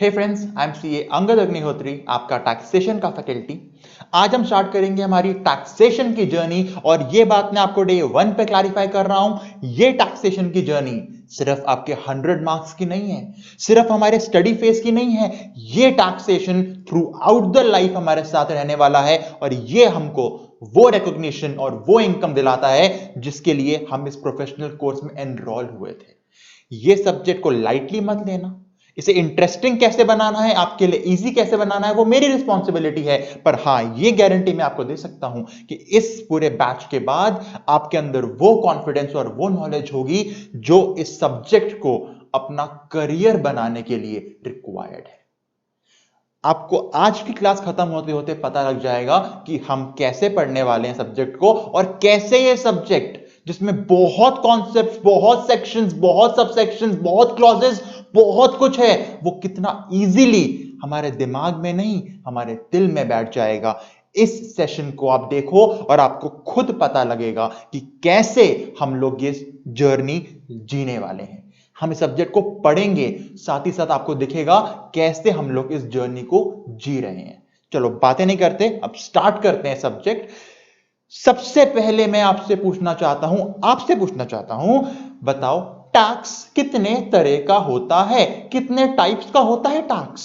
Hey friends, I am CA Angad Agnihotri, आपका taxation का faculty. आज हम स्टार्ट करेंगे हमारी टैक्सेशन की जर्नी। और ये बात मैं आपको डे 1 पे क्लैरिफाई कर रहा हूं, ये टैक्सेशन की जर्नी सिर्फ आपके 100 मार्क्स की नहीं है, सिर्फ हमारे स्टडी फेज की नहीं है। ये taxation through out the life हमारे साथ रहने वाला है और ये हमको वो रिकॉग्निशन और वो इनकम दिलाता है जिसके लिए हम इस प्रोफेशनल कोर्स में एनरोल हुए थे। ये सब्जेक्ट को लाइटली मत लेना। इसे इंटरेस्टिंग कैसे बनाना है, आपके लिए इजी कैसे बनाना है, वो मेरी रिस्पॉन्सिबिलिटी है। पर हां, ये गारंटी मैं आपको दे सकता हूं कि इस पूरे बैच के बाद आपके अंदर वो कॉन्फिडेंस और वो नॉलेज होगी जो इस सब्जेक्ट को अपना करियर बनाने के लिए रिक्वायर्ड है। आपको आज की क्लास खत्म होते होते पता लग जाएगा कि हम कैसे पढ़ने वाले हैं सब्जेक्ट को और कैसे ये सब्जेक्ट जिसमें बहुत कॉन्सेप्ट्स, बहुत सेक्शंस, बहुत सबसेक्शंस, बहुत क्लॉजेस, बहुत कुछ है, वो कितना इजीली हमारे दिमाग में नहीं हमारे दिल में बैठ जाएगा। इस सेशन को आप देखो और आपको खुद पता लगेगा कि कैसे हम लोग ये जर्नी जीने वाले हैं। हम इस सब्जेक्ट को पढ़ेंगे, साथ ही साथ आपको दिखेगा कैसे हम लोग इस जर्नी को जी रहे हैं। चलो बातें नहीं करते, अब स्टार्ट करते हैं सब्जेक्ट। सबसे पहले मैं आपसे पूछना चाहता हूं, बताओ टैक्स कितने तरह का होता है, कितने टाइप्स का होता है टैक्स?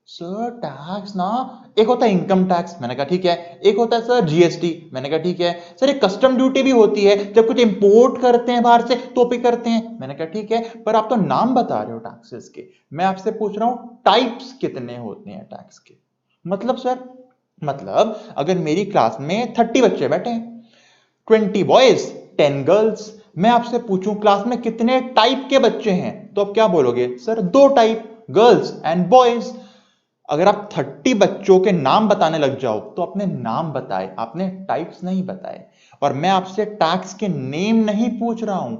सर टैक्स ना, एक होता है इनकम टैक्स, मैंने कहा ठीक है। एक होता है सर जीएसटी, मैंने कहा ठीक है। सर एक कस्टम ड्यूटी भी होती है, जब कुछ इंपोर्ट करते हैं बाहर से तो पे करते हैं, मैंने कहा ठीक है। पर आप तो नाम बता रहे हो टैक्सेस के, मैं आपसे पूछ रहा हूं टाइप्स कितने होते हैं टैक्स के। मतलब सर, मतलब अगर मेरी क्लास में 30 बच्चे बैठे हैं, 20 बॉयज 10 गर्ल्स, मैं आपसे पूछूं क्लास में कितने टाइप के बच्चे हैं, तो आप क्या बोलोगे? Sir 2 type, girls and boys. अगर आप 30 बच्चों के नाम बताने लग जाओ तो आपने नाम बताए, आपने टाइप्स नहीं बताए। और मैं आपसे टैक्स के नेम नहीं पूछ रहा हूं,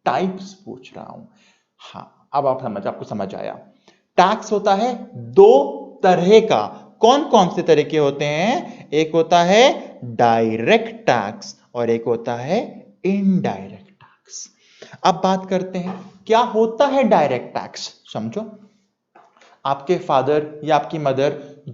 टाइप्स पूछ रहा हूं। हाँ, अब आपको समझ आया। टैक्स होता है 2 तरह का। कौन कौन से तरह के होते हैं? एक होता है डायरेक्ट टैक्स और एक होता है इनडायरेक्ट टैक्स। अब बात करते हैं क्या होता है डायरेक्ट टैक्स। समझो, आपके फादर या आपकी मदर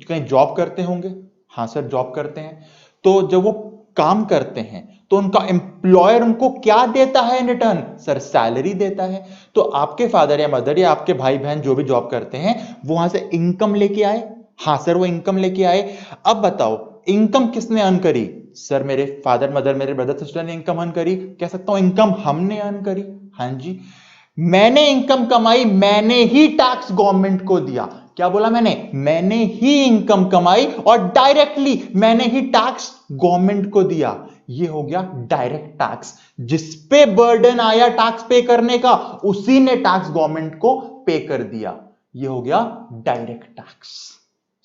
कहीं जॉब करते होंगे। हाँ सर, जॉब करते हैं। तो जब वो काम करते हैं तो उनका एम्प्लॉयर उनको क्या देता है इन रिटर्न? सर सैलरी देता है। तो आपके फादर या मदर या आपके भाई बहन जो भी जॉब करते हैं वो वहां से इनकम लेके आए। हाँ सर, वो इनकम लेके आए। अब बताओ इनकम किसने अर्न करी? सर मेरे फादर मदर, मेरे ब्रदर सिस्टर ने इनकम अर्न करी। कह सकता हूं इनकम हमने अर्न करी। हाँ जी, मैंने इनकम कमाई, मैंने ही टैक्स गवर्नमेंट को दिया। क्या बोला मैंने ही इनकम कमाई और डायरेक्टली मैंने ही टैक्स गवर्नमेंट को दिया। ये हो गया डायरेक्ट टैक्स। जिस पे बर्डन आया टैक्स पे करने का, उसी ने टैक्स गवर्नमेंट को पे कर दिया। ये हो गया डायरेक्ट टैक्स।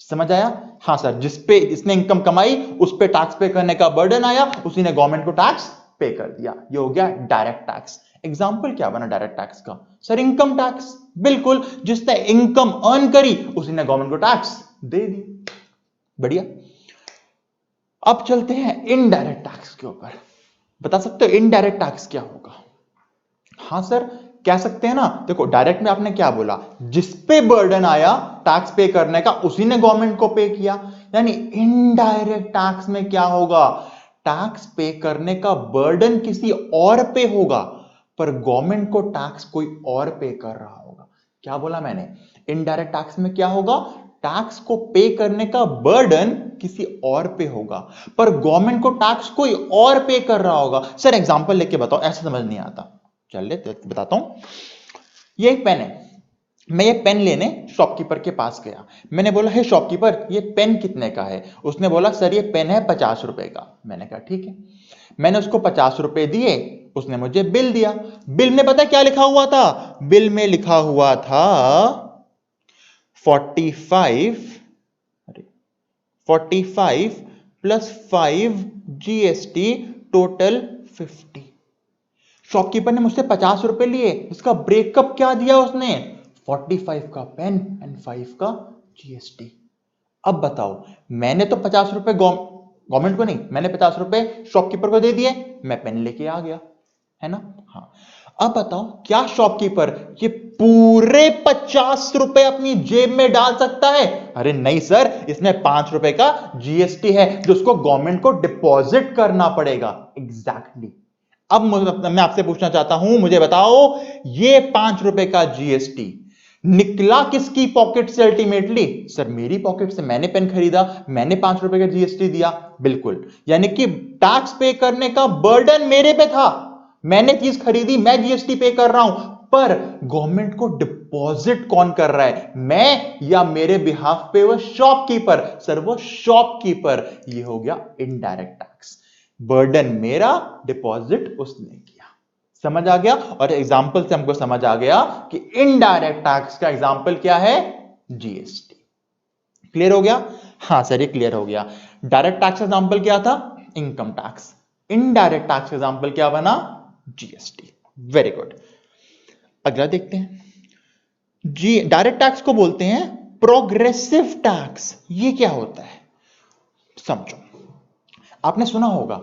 समझ आया? हाँ सर, जिसने इनकम कमाई उस पे टैक्स पे करने का बर्डन आया, उसी ने गवर्नमेंट को टैक्स पे कर दिया। ये हो गया डायरेक्ट टैक्स। एग्जाम्पल क्या बना डायरेक्ट टैक्स का? Sir income tax. बिल्कुल, जिसने इनकम अर्न करी उसी ने गवर्नमेंट को टैक्स दे दी। बढ़िया। अब चलते हैं इनडायरेक्ट टैक्स के ऊपर। बता सकते हो इनडायरेक्ट टैक्स क्या होगा? हाँ सर, कह सकते हैं ना। देखो डायरेक्ट में आपने क्या बोला, जिस पे बर्डन आया टैक्स पे करने का उसी ने गवर्नमेंट को पे किया। यानी इनडायरेक्ट टैक्स में क्या होगा? टैक्स पे करने का बर्डन किसी और पे होगा पर गवर्नमेंट को टैक्स कोई और पे कर रहा होगा। क्या बोला मैंने? इनडायरेक्ट टैक्स में क्या होगा? टैक्स को पे करने का बर्डन किसी और पे होगा पर गवर्नमेंट को टैक्स कोई और पे कर रहा होगा। सर एग्जांपल लेके बताओ, ऐसे समझ नहीं आता। चल बताता हूं। ये एक पेन है, मैं ये पेन लेने शॉपकीपर के पास गया। मैंने बोला हे शॉपकीपर, ये पेन कितने का है? उसने बोला सर ये पेन है 50 रुपए का। मैंने कहा ठीक है। मैंने उसको 50 रुपए दिए, उसने मुझे बिल दिया। बिल में पता क्या लिखा हुआ था? बिल में लिखा हुआ था 45 प्लस 5 जीएसटी टोटल 50। शॉपकीपर ने मुझसे 50 रुपए लिए, इसका ब्रेकअप क्या दिया उसने? 45 का पेन एंड 5 का जीएसटी। अब बताओ, मैंने तो 50 रुपए गवर्नमेंट को नहीं, मैंने 50 रुपए शॉपकीपर को दे दिए, मैं पेन लेके आ गया, है ना? हाँ। अब बताओ क्या शॉपकीपर ये पूरे 50 रुपए अपनी जेब में डाल सकता है? अरे नहीं सर, इसमें 5 रुपए का जीएसटी है जो उसको गवर्नमेंट को डिपॉजिट करना पड़ेगा। एग्जैक्टली। अब मैं आपसे पूछना चाहता हूं, मुझे बताओ, ये 5 रुपए का जीएसटी निकला किसकी पॉकेट से अल्टीमेटली? सर मेरी पॉकेट से, मैंने पेन खरीदा, मैंने 5 रुपए का जीएसटी दिया। बिल्कुल, यानी कि टैक्स पे करने का बर्डन मेरे पे था, मैंने चीज खरीदी, मैं जीएसटी पे कर रहा हूं, पर गवर्नमेंट को डिपॉजिट कौन कर रहा है? मैं या मेरे बिहाफ पे वो शॉपकीपर? सर वो शॉपकीपर। ये हो गया इनडायरेक्ट टैक्स। बर्डन मेरा, डिपॉजिट उसने किया। समझ आ गया? और एग्जाम्पल से हमको समझ आ गया कि इनडायरेक्ट टैक्स का एग्जाम्पल क्या है? जीएसटी। क्लियर हो गया? हां सर ये क्लियर हो गया। डायरेक्ट टैक्स एग्जाम्पल क्या था? Income tax. Indirect tax example क्या बना? जीएसटी। Very good. अगला देखते हैं जी। डायरेक्ट टैक्स को बोलते हैं प्रोग्रेसिव टैक्स। ये क्या होता है समझो। आपने सुना होगा,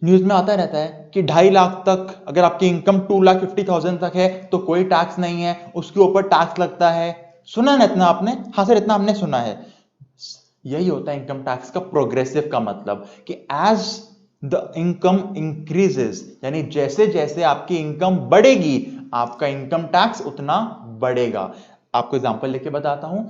न्यूज में आता रहता है कि 2.5 लाख तक अगर आपकी इनकम 2,50,000 तक है तो कोई टैक्स नहीं है, उसके ऊपर टैक्स लगता है। सुना ना इतना आपने? हाँ सर इतना हमने सुना है। यही होता है इनकम टैक्स का प्रोग्रेसिव का मतलब, कि एज द इनकम इंक्रीजेस, यानी जैसे जैसे आपकी इनकम बढ़ेगी आपका इनकम टैक्स उतना बढ़ेगा। आपको एग्जांपल लेके बताता हूं।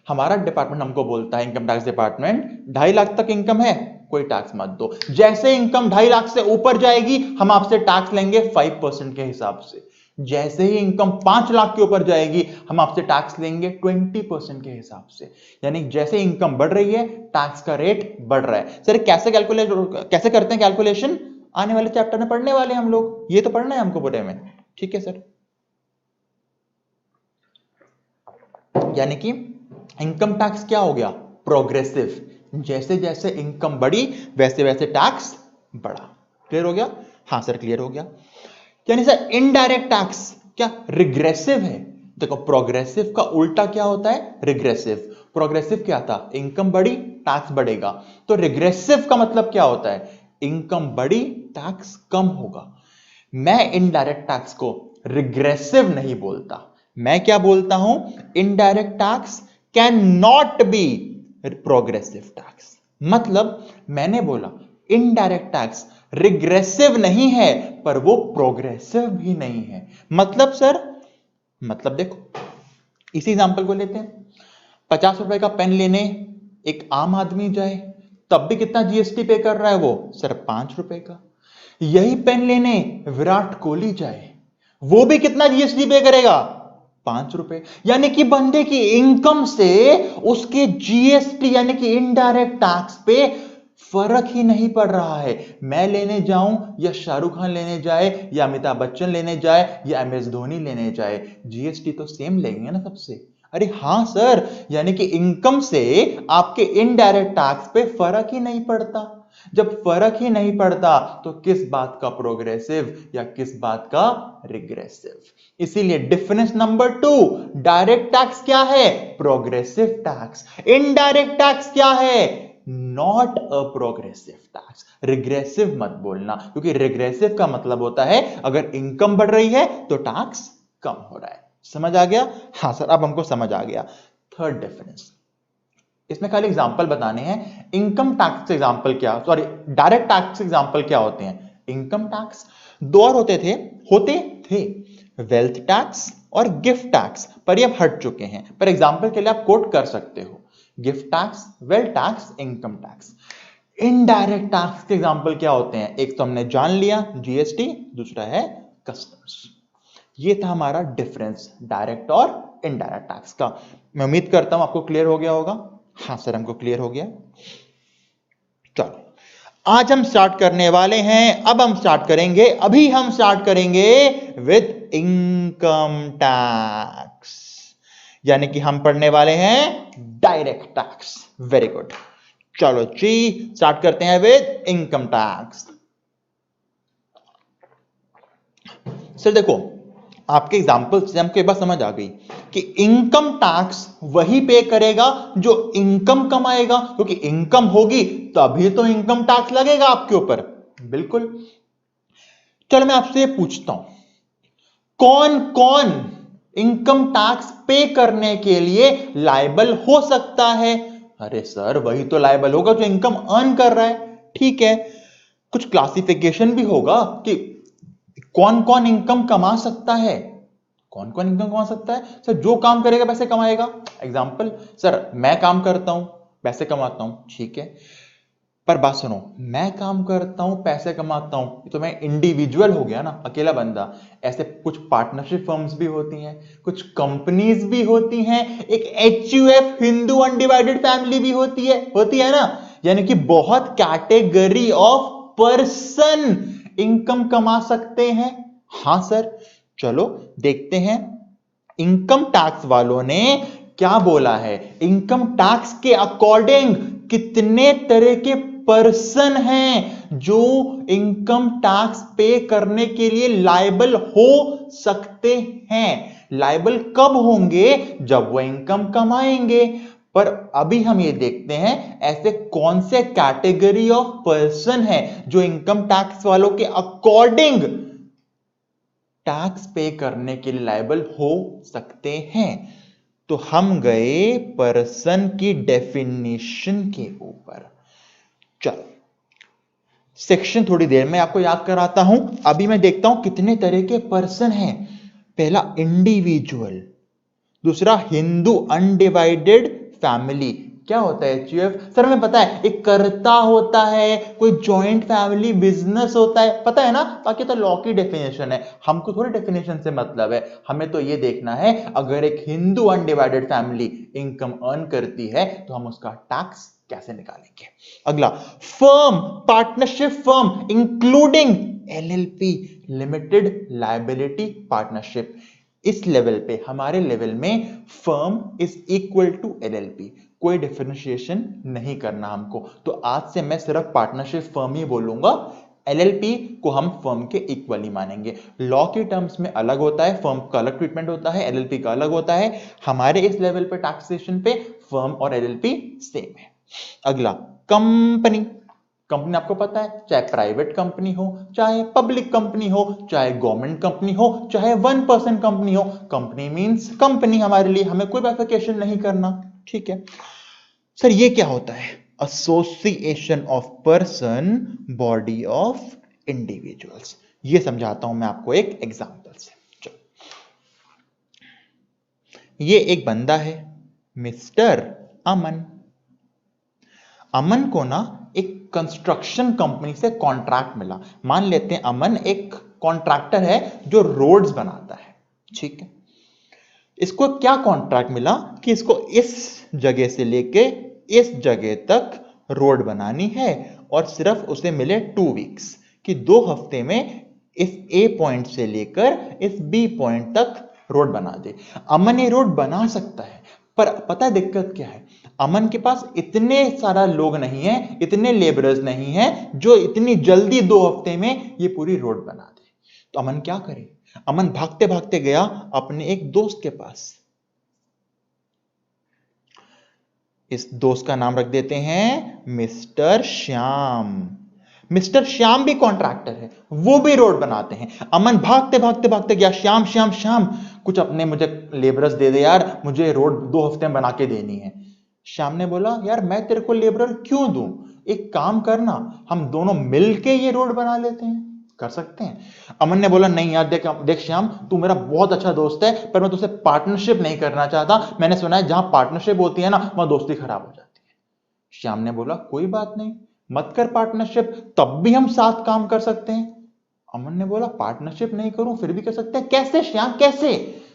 हमारा डिपार्टमेंट हमको बोलता है, इनकम टैक्स डिपार्टमेंट, 2.5 लाख तक इनकम है कोई टैक्स मत दो। जैसे इनकम 2.5 लाख से ऊपर जाएगी हम आपसे टैक्स लेंगे 5% के हिसाब से। जैसे ही इनकम 5 लाख के ऊपर जाएगी हम आपसे टैक्स लेंगे 20% के हिसाब से। यानी जैसे इनकम बढ़ रही है टैक्स का रेट बढ़ रहा है। सर कैसे करते हैं कैलकुलेशन? आने वाले चैप्टर में पढ़ने वाले हम लोग, ये तो पढ़ना है हमको पूरे में। ठीक है सर। यानी कि इनकम टैक्स क्या हो गया? प्रोग्रेसिव। जैसे जैसे इनकम बढ़ी वैसे वैसे टैक्स बढ़ा। क्लियर हो गया? हां सर क्लियर हो गया। यानी सर इनडायरेक्ट टैक्स क्या रिग्रेसिव है? देखो प्रोग्रेसिव का उल्टा क्या होता है? रिग्रेसिव। प्रोग्रेसिव क्या था? इनकम बढ़ी टैक्स बढ़ेगा। तो रिग्रेसिव का मतलब क्या होता है? इनकम बढ़ी टैक्स कम होगा। मैं इनडायरेक्ट टैक्स को रिग्रेसिव नहीं बोलता, मैं क्या बोलता हूं? Indirect tax can not be progressive tax. मतलब मैंने बोला इनडायरेक्ट टैक्स रिग्रेसिव नहीं है पर वो प्रोग्रेसिव भी नहीं है। मतलब सर, मतलब देखो इसी एग्जांपल को लेते हैं। 50 रुपए का पेन लेने एक आम आदमी जाए तब भी कितना जीएसटी पे कर रहा है वो? सर 5 रुपए का। यही पेन लेने विराट कोहली जाए वो भी कितना जीएसटी पे करेगा? 5 रुपए। यानी कि बंदे की इनकम से उसके जीएसटी यानी कि इनडायरेक्ट टैक्स पे फर्क ही नहीं पड़ रहा है। मैं लेने जाऊं या शाहरुख खान लेने जाए या अमिताभ बच्चन लेने जाए या एमएस धोनी लेने जाए, जीएसटी तो सेम लेंगे ना सबसे। अरे हां सर, यानी कि इनकम से आपके इनडायरेक्ट टैक्स पे फर्क ही नहीं पड़ता। जब फर्क ही नहीं पड़ता तो किस बात का प्रोग्रेसिव या किस बात का रिग्रेसिव? इसीलिए डिफरेंस नंबर 2, डायरेक्ट टैक्स क्या है? Progressive tax. इनडायरेक्ट टैक्स क्या है? Not a progressive tax. Regressive मत बोलना, क्योंकि रिग्रेसिव का मतलब होता है अगर इनकम बढ़ रही है तो टैक्स कम हो रहा है। समझ आ गया? हां सर अब हमको समझ आ गया। थर्ड डिफरेंस, इसमें खाली एग्जांपल बताने हैं। इनकम टैक्स एग्जांपल क्या, सॉरी डायरेक्ट टैक्स एग्जांपल क्या होते हैं? इनकम टैक्स दो और होते थे वेल्थ टैक्स और गिफ्ट टैक्स, पर ये अब हट चुके हैं। पर एग्जांपल के लिए आप कोट कर सकते हो gift tax, wealth tax, income tax. Indirect tax के एग्जांपल क्या होते हैं? एक तो हमने जान लिया जीएसटी, दूसरा है कस्टम्स। ये था हमारा डिफरेंस डायरेक्ट और इनडायरेक्ट टैक्स का। मैं उम्मीद करता हूं आपको क्लियर हो गया होगा। हां सर हमको क्लियर हो गया। चलो आज हम स्टार्ट करने वाले हैं। अब हम स्टार्ट करेंगे, अभी हम स्टार्ट करेंगे विद इनकम टैक्स, यानी कि हम पढ़ने वाले हैं डायरेक्ट टैक्स। Very good. चलो जी स्टार्ट करते हैं विद इनकम टैक्स। सर देखो आपके एग्जाम्पल से हमको एक बात समझ आ गई कि इनकम टैक्स वही पे करेगा जो इनकम कमाएगा, क्योंकि इनकम होगी तभी तो इनकम टैक्स लगेगा आपके ऊपर। बिल्कुल। चलो मैं आपसे पूछता हूं कौन कौन इनकम टैक्स पे करने के लिए लायबल हो सकता है। अरे सर वही तो लायबल होगा जो इनकम अर्न कर रहा है। ठीक है, कुछ क्लासिफिकेशन भी होगा कि कौन कौन इनकम कमा सकता है। कौन कौन इनकम कमा सकता है? सर जो काम करेगा पैसे कमाएगा। एग्जाम्पल, सर मैं काम करता हूं पैसे कमाता हूं, ठीक है, पर बात सुनो, मैं काम करता हूं पैसे कमाता हूं तो मैं इंडिविजुअल हो गया ना, अकेला बंदा। ऐसे कुछ पार्टनरशिप फर्म्स भी होती हैं, कुछ कंपनीज भी होती हैं, एक HUF हिंदू अनडिवाइडेड फैमिली भी होती है ना। यानी कि बहुत कैटेगरी ऑफ पर्सन इनकम कमा सकते हैं। हां सर, चलो देखते हैं इनकम टैक्स वालों ने क्या बोला है। इनकम टैक्स के अकॉर्डिंग कितने तरह के पर्सन हैं जो इनकम टैक्स पे करने के लिए लायबल हो सकते हैं। लायबल कब होंगे? जब वो इनकम कमाएंगे। पर अभी हम ये देखते हैं ऐसे कौन से कैटेगरी ऑफ पर्सन हैं जो इनकम टैक्स वालों के अकॉर्डिंग टैक्स पे करने के लिए लायबल हो सकते हैं। तो हम गए पर्सन की डेफिनेशन के ऊपर। चलो सेक्शन थोड़ी देर में आपको याद कराता हूं, अभी मैं देखता हूं कितने तरह के पर्सन हैं। पहला इंडिविजुअल, दूसरा हिंदू अनडिवाइडेड फैमिली। क्या होता है HUF? सर हमें पता है, एक कर्ता होता है, कोई जॉइंट फैमिली बिजनेस होता है, पता है ना। बाकी तो लॉ की डेफिनेशन है, हमको थोड़ी डेफिनेशन से मतलब है। हमें तो ये देखना है अगर एक Hindu undivided family income earn करती है तो हम उसका टैक्स कैसे निकालेंगे। अगला, firm, partnership firm including LLP, limited liability partnership. इस लेवल पे, हमारे लेवल में firm is equal to LLP, कोई डिफरेंशिएशन नहीं करना हमको। तो आज से मैं सिर्फ पार्टनरशिप फर्म ही बोलूंगा, LLP को हम फर्म के इक्वली मानेंगे। लॉ के टर्म्स में अलग होता है, फर्म का अलग ट्रीटमेंट होता है, LLP का अलग होता है। हमारे इस लेवल पे टैक्सेशन पे फर्म और LLP सेम है। अगला, कंपनी। कंपनी आपको पता है, चाहे प्राइवेट कंपनी हो, चाहे पब्लिक कंपनी हो, चाहे गवर्नमेंट कंपनी हो, चाहे 1% कंपनी हो, कंपनी मींस कंपनी हमारे लिए, हमें कोई बाइफिकेशन नहीं करना। ठीक है सर, ये क्या होता है? Association of person, body of individuals. ये समझाता हूं मैं आपको एक एग्जांपल से। चलो, ये एक बंदा है मिस्टर अमन। अमन को ना एक कंस्ट्रक्शन कंपनी से कॉन्ट्रैक्ट मिला। मान लेते हैं अमन एक कॉन्ट्रैक्टर है जो रोड्स बनाता है, ठीक है। इसको क्या कॉन्ट्रैक्ट मिला कि इसको इस जगह से लेके इस जगह तक रोड बनानी है और सिर्फ उसे मिले 2 वीक्स, कि 2 हफ्ते में इस A पॉइंट से लेकर इस B पॉइंट तक रोड बना दे। अमन ये रोड बना सकता है, पर पता है दिक्कत क्या है? अमन के पास इतने सारा लोग नहीं है, इतने लेबरर्स नहीं है जो इतनी जल्दी 2 हफ्ते में ये पूरी रोड बना दे। तो अमन क्या करे? अमन भागते भागते गया अपने एक दोस्त के पास। इस दोस्त का नाम रख देते हैं मिस्टर श्याम। मिस्टर श्याम भी कॉन्ट्रैक्टर है, वो भी रोड बनाते हैं। अमन भागते भागते भागते गया, श्याम श्याम श्याम कुछ अपने मुझे लेबरर्स दे दे यार, मुझे रोड 2 हफ्ते में बना के देनी है। श्याम ने बोला यार मैं तेरे को लेबरर क्यों दूं, एक काम करना, हम दोनों मिलके ये रोड बना लेते हैं, कर सकते हैं। अमन ने बोला नहीं यार, देख श्याम, तू मेरा बहुत अच्छा दोस्त है, पर मैं तुझसे पार्टनरशिप नहीं करना चाहता। मैंने सुना है जहां पार्टनरशिप होती है ना, वहां दोस्ती खराब हो जाती है। श्याम ने बोला कोई बात नहीं, मत कर पार्टनरशिप, तब भी हम साथ काम कर सकते हैं। अमन ने बोला पार्टनरशिप नहीं करूं फिर भी कर सकते हैं। कैसे श्याम, कैसे?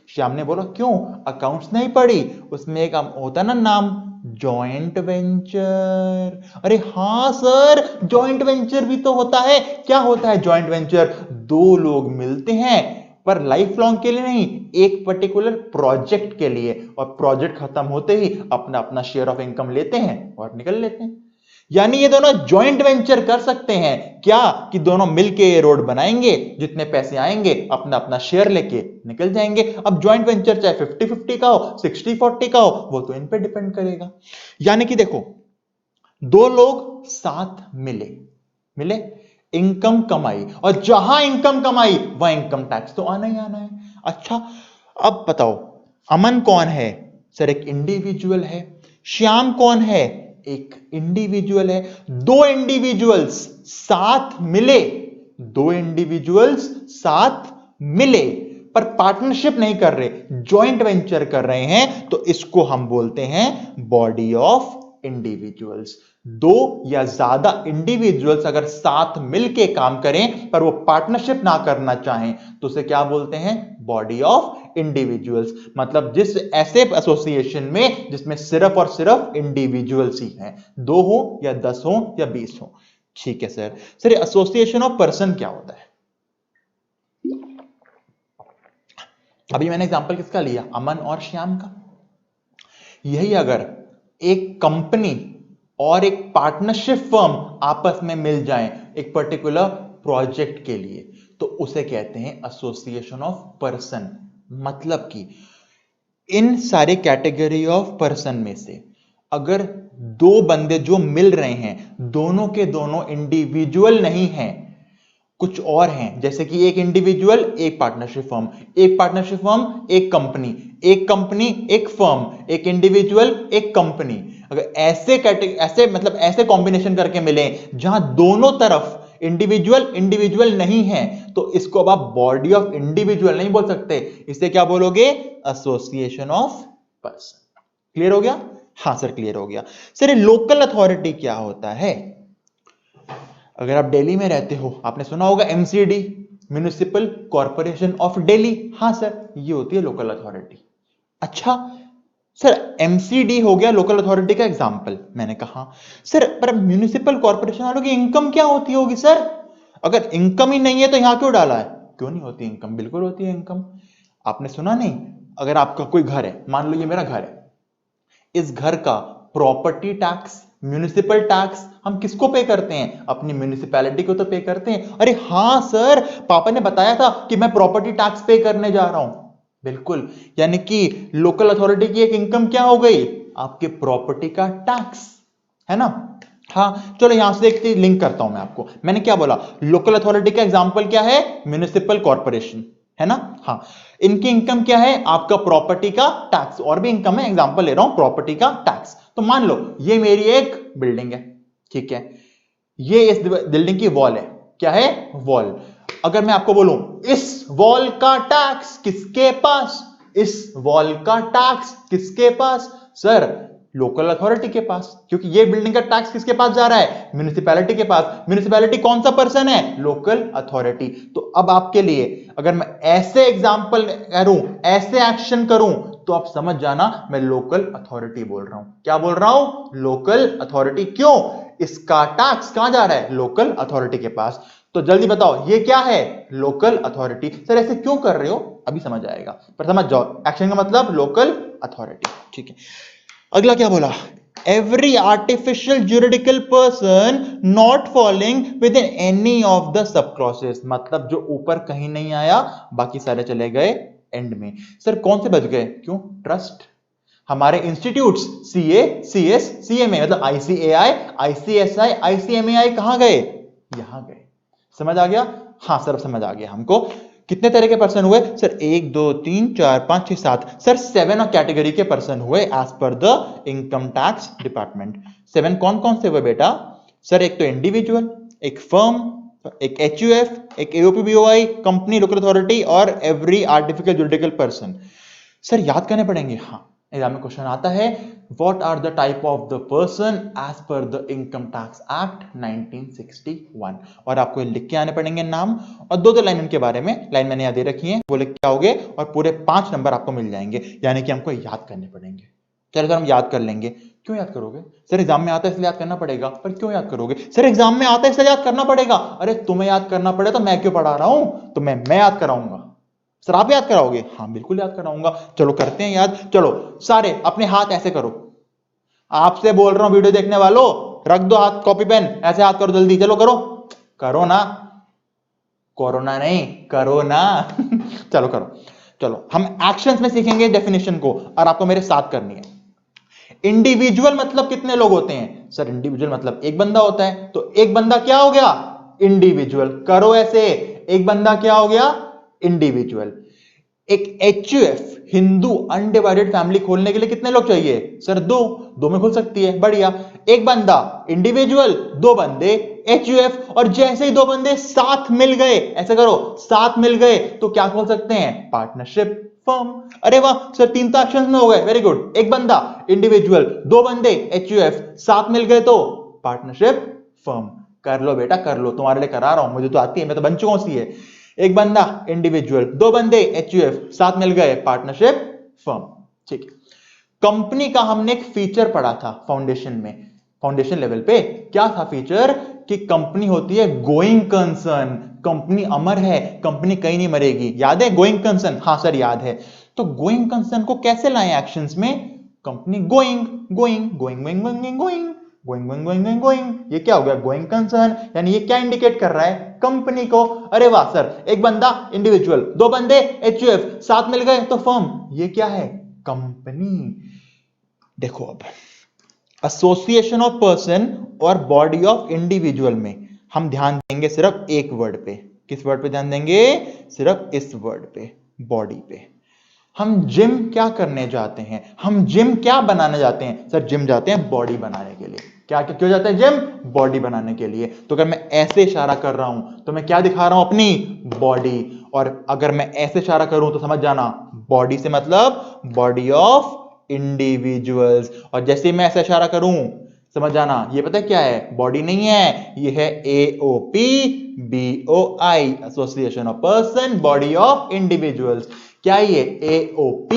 श्याम ने बोला क्यों, अकाउंट्स नहीं पढ़ी? उसमें एक होता ना नाम, जॉइंट वेंचर। अरे हाँ सर, जॉइंट वेंचर भी तो होता है। क्या होता है जॉइंट वेंचर? 2 लोग मिलते हैं, पर लाइफ लॉन्ग के लिए नहीं, एक पर्टिकुलर प्रोजेक्ट के लिए, और प्रोजेक्ट खत्म होते ही अपना अपना शेयर ऑफ इनकम लेते हैं और निकल लेते हैं। यानी ये दोनों जॉइंट वेंचर कर सकते हैं। क्या कि दोनों मिलके ये रोड बनाएंगे, जितने पैसे आएंगे अपना अपना शेयर लेके निकल जाएंगे। अब जॉइंट वेंचर चाहे 50-50 का हो, 60-40 का हो, वो तो इन पे डिपेंड करेगा। यानी कि देखो, 2 लोग साथ मिले, इनकम कमाई, और जहां इनकम कमाई वहां इनकम टैक्स तो आना ही आना है। अच्छा, अब बताओ, अमन कौन है? सर एक इंडिविजुअल है। श्याम कौन है? एक इंडिविजुअल है। दो इंडिविजुअल्स साथ मिले, दो इंडिविजुअल्स साथ मिले पर पार्टनरशिप नहीं कर रहे, जॉइंट वेंचर कर रहे हैं, तो इसको हम बोलते हैं बॉडी ऑफ इंडिविजुअल्स। दो या ज्यादा इंडिविजुअल्स अगर साथ मिलके काम करें पर वो पार्टनरशिप ना करना चाहें तो उसे क्या बोलते हैं? Body of individuals. मतलब जिस ऐसे एसोसिएशन में जिसमें सिर्फ और सिर्फ इंडिविजुअल्स ही हैं, 2 हो या 10 हो या 20 हो। ठीक है sir. Sir association of person क्या होता है? अभी मैंने एग्जांपल किसका लिया? अमन और श्याम का। यही अगर एक कंपनी और एक पार्टनरशिप फर्म आपस में मिल जाएं एक पर्टिकुलर प्रोजेक्ट के लिए, तो उसे कहते हैं एसोसिएशन ऑफ पर्सन। मतलब कि इन सारे कैटेगरी ऑफ पर्सन में से अगर दो बंदे जो मिल रहे हैं, दोनों के दोनों इंडिविजुअल नहीं हैं, कुछ और हैं, जैसे कि एक इंडिविजुअल एक पार्टनरशिप फर्म, एक पार्टनरशिप फर्म एक कंपनी, एक कंपनी एक फर्म, एक इंडिविजुअल एक कंपनी। अगर ऐसे कॉम्बिनेशन करके मिले जहां दोनों तरफ इंडिविजुअल नहीं है, तो इसको अब आप बॉडी ऑफ इंडिविजुअल नहीं बोल सकते, इसे क्या बोलोगे? Association of person. क्लियर हो गया? हाँ सर क्लियर हो गया। सर लोकल अथॉरिटी क्या होता है? अगर आप दिल्ली में रहते हो, आपने सुना होगा MCD, municipal corporation of Delhi. हाँ सर, ये होती है लोकल अथॉरिटी। अच्छा सर, एमसीडी हो गया लोकल अथॉरिटी का एग्जाम्पल, मैंने कहा सर पर म्युनिसिपल कॉर्पोरेशन वालों की इनकम क्या होती होगी सर? अगर इनकम ही नहीं है तो यहां क्यों डाला है? क्यों नहीं होती इनकम? बिल्कुल होती है इनकम। आपने सुना नहीं? अगर आपका कोई घर है, मान लो ये मेरा घर है, इस घर का प्रॉपर्टी टैक्स, म्युनिसिपल टैक्स हम किसको पे करते हैं? अपनी म्युनिसिपैलिटी को तो पे करते हैं। अरे हाँ सर, पापा ने बताया था कि मैं प्रॉपर्टी टैक्स पे करने जा रहा हूं। बिल्कुल, यानी कि लोकल अथॉरिटी की एक इनकम क्या हो गई? आपके प्रॉपर्टी का टैक्स, है ना? हाँ चलो यहां से एक लिंक करता हूं मैं आपको। मैंने क्या बोला? लोकल अथॉरिटी का एग्जांपल क्या है? म्युनिसिपल कॉर्पोरेशन, है ना? हाँ, इनकी इनकम क्या है? आपका प्रॉपर्टी का टैक्स। और भी इनकम है, एग्जांपल ले रहा हूं, प्रॉपर्टी का टैक्स। तो मान लो ये मेरी एक बिल्डिंग है, ठीक है, ये इस बिल्डिंग की वॉल है। क्या है? वॉल। अगर मैं आपको बोलूं इस वॉल का टैक्स किसके पास? इस वॉल का टैक्स किसके पास? सर लोकल अथॉरिटी के पास, क्योंकि ये बिल्डिंग का टैक्स किसके पास जा रहा है? म्युनिसिपैलिटी के पास। म्युनिसिपैलिटी कौन सा पर्सन है? Local authority. तो अब आपके लिए अगर मैं ऐसे एग्जांपल करूं, ऐसे एक्शन करूं, तो आप समझ जाना मैं लोकल अथॉरिटी बोल रहा हूं। क्या बोल रहा हूं? Local authority. क्यों? इसका टैक्स कहां जा रहा है? लोकल अथॉरिटी के पास। तो जल्दी बताओ ये क्या है? Local authority. सर ऐसे क्यों कर रहे हो? अभी समझ आएगा, पर समझ जाओ एक्शन का मतलब लोकल अथॉरिटी। ठीक है, अगला क्या बोला? Every artificial juridical person not falling with in any of the sub clauses. मतलब जो ऊपर कहीं नहीं आया, बाकी सारे चले गए एंड में। सर कौन से बच गए? क्यों? ट्रस्ट। हमारे इंस्टीट्यूट्स सीए, सीएस, सीएमए, मतलब आईसीएआई, आईसीएसआई, आईसीएमएआई कहां गए? यहां गए। समझ आ गया? हाँ सर समझ आ गया हमको। कितने तरह के पर्सन हुए? सर 1 2 3 4 5 6 7, सर 7 कैटेगरी के पर्सन हुए as per the income tax department. 7 कौन कौन से हुए बेटा? सर एक तो इंडिविजुअल, एक फर्म, एक एचयूएफ, एक एओपीबीओआई, कंपनी, लोकल अथॉरिटी और every artificial juridical person. Sir याद करने पड़ेंगे। हाँ, एग्जाम में क्वेश्चन आता है, what are the type of the person as per the income tax act 1961, और आपको लिख के आने पड़ेंगे नाम और 2 लाइन उनके बारे में। लाइन मैंने यहाँ दे रखी है, वो लिख के आओगे और पूरे 5 नंबर आपको मिल जाएंगे, यानी कि हमको याद करने पड़ेंगे। चलो सर हम याद कर लेंगे। क्यों याद करोगे? सर एग्जाम में आता है इसलिए याद करना पड़ेगा। पर क्यों याद करोगे? सर एग्जाम में आता है इसलिए याद करना पड़ेगा। अरे तुम्हें याद करना पड़े तो मैं क्यों पढ़ा रहा हूं? तो मैं याद कराऊंगा। सर आप याद कराओगे? हाँ बिल्कुल याद कराऊंगा। चलो करते हैं याद। चलो सारे अपने हाथ ऐसे करो। आपसे बोल रहा हूं वीडियो देखने वालों, रख दो हाथ, कॉपी पेन, ऐसे हाथ करो जल्दी। चलो करो, करो ना, कोरोना नहीं, करो ना। चलो करो। चलो हम एक्शंस में सीखेंगे डेफिनेशन को, और आपको मेरे साथ करनी है। इंडिविजुअल मतलब कितने लोग होते हैं? सर इंडिविजुअल मतलब एक बंदा होता है। तो एक बंदा क्या हो गया? इंडिविजुअल। करो ऐसे, एक बंदा क्या हो गया? इंडिविजुअल। एक HUF हिंदू अनडिवाइडेड फैमिली खोलने के लिए कितने लोग चाहिए सर? दो में खुल सकती है, बढ़िया। एक बंदा इंडिविजुअल, दो बंदे HUF, और जैसे ही दो बंदे साथ मिल गए, ऐसे करो, साथ मिल गए तो क्या खोल सकते हैं? Partnership firm. अरे वाह सर, 3 तो एक्शंस में हो गए, वेरी गुड। एक बंदा इंडिविजुअल, दो बंदे HUF, साथ मिल गए तो पार्टनरशिप फर्म। कर लो बेटा कर लो, तुम्हारे लिए करा रहा हूं, मुझे तो आती है, मैं तो बन चुका हूं सीए। एक बंदा इंडिविजुअल, दो बंदे HUF, साथ मिल गए पार्टनरशिप फर्म। ठीक है। कंपनी का हमने एक फीचर पढ़ा था फाउंडेशन में, फाउंडेशन लेवल पे। क्या था फीचर? कि कंपनी होती है गोइंग कंसर्न, कंपनी अमर है, कंपनी कहीं नहीं मरेगी। याद है गोइंग कंसर्न? हाँ सर याद है। तो गोइंग कंसर्न को कैसे लाएं एक्शंस में? Company going going going going going going going going going going, ये क्या हो गया? Going concern. यानी ये क्या इंडिकेट कर रहा है? कंपनी को। अरे वाह सर, एक बंदा इंडिविजुअल, दो बंदे HUF, साथ मिल गए तो फर्म। ये क्या है? कंपनी। देखो अब एसोसिएशन ऑफ पर्सन और बॉडी ऑफ इंडिविजुअल में हम ध्यान देंगे सिर्फ एक वर्ड पे। किस वर्ड पे ध्यान देंगे? सिर्फ इस वर्ड पे, बॉडी पे। हम जिम क्या करने जाते हैं? हम जिम क्या बनाने जाते हैं? सर जिम जाते हैं बॉडी बनाने के लिए। क्या क्यों जाते हैं जिम? बॉडी बनाने के लिए। तो अगर मैं ऐसे इशारा कर रहा हूं तो मैं क्या दिखा रहा हूं? अपनी बॉडी। और अगर मैं ऐसे इशारा करूं तो समझ जाना, बॉडी से मतलब बॉडी ऑफ इंडिविजुअल्स। और जैसे ही मैं ऐसा इशारा करूं समझ जाना, ये पता है क्या है? बॉडी नहीं है, ये है AOP BOI, association of person body of individuals. क्या ये? AOP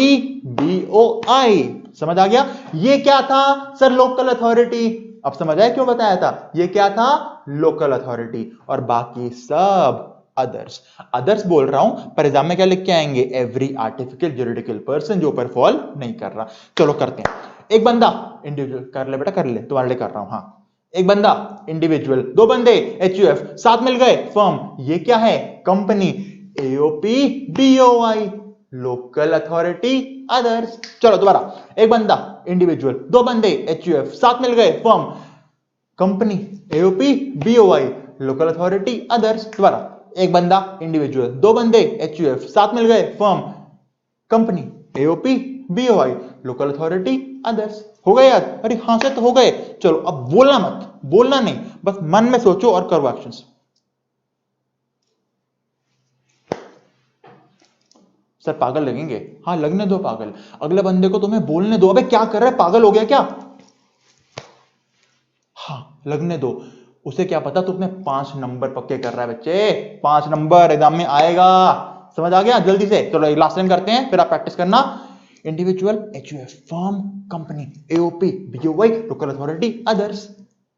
BOI। समझ आ गया? ये क्या था सर? Local authority. अब समझ आया क्यों बताया था? ये क्या था? Local authority. और बाकी सब अदर्स। अदर्स बोल रहा हूं पर एग्जाम में क्या लिख के आएंगे? एवरी आर्टिफिशियल ज्यूरिडिकल पर्सन, जो ऊपर फॉल नहीं कर रहा। चलो करते हैं। एक बंदा इंडिविजुअल, कर ले बेटा कर ले, तुम्हारे लिए कर रहा हूं। हाँ, एक बंदा इंडिविजुअल, दो बंदे HUF, साथ मिल गए फर्म। ये क्या है? Company. AOP BOI, local authority others. चलो दोबारा, एक बंदा इंडिविजुअल, दो बंदे HUF, साथ मिल गए firm, company. AOP BOI, local authority others. दोबारा, एक बंदा इंडिविजुअल, दो बंदे HUF, साथ मिल गए firm, company. AOP BOI, local authority others. हो गए याद? अरे हाँ से तो हो गए। चलो अब बोलना मत, बोलना नहीं, बस मन में सोचो और करो एक्शंस। सर पागल लगेंगे? हाँ लगने दो पागल, अगले बंदे को तुम्हें बोलने दो। अबे क्या कर रहा है, पागल हो गया क्या? हाँ लगने दो, उसे क्या पता तुमने 5 नंबर पक्के कर रहा है बच्चे, 5 नंबर एग्जाम में आएगा। समझ आ गया? जल्दी से चलो एक लास्ट टाइम करते हैं, फिर आप प्रैक्टिस करना। Individual HUF, firm, company, AOP BOI, local authority others.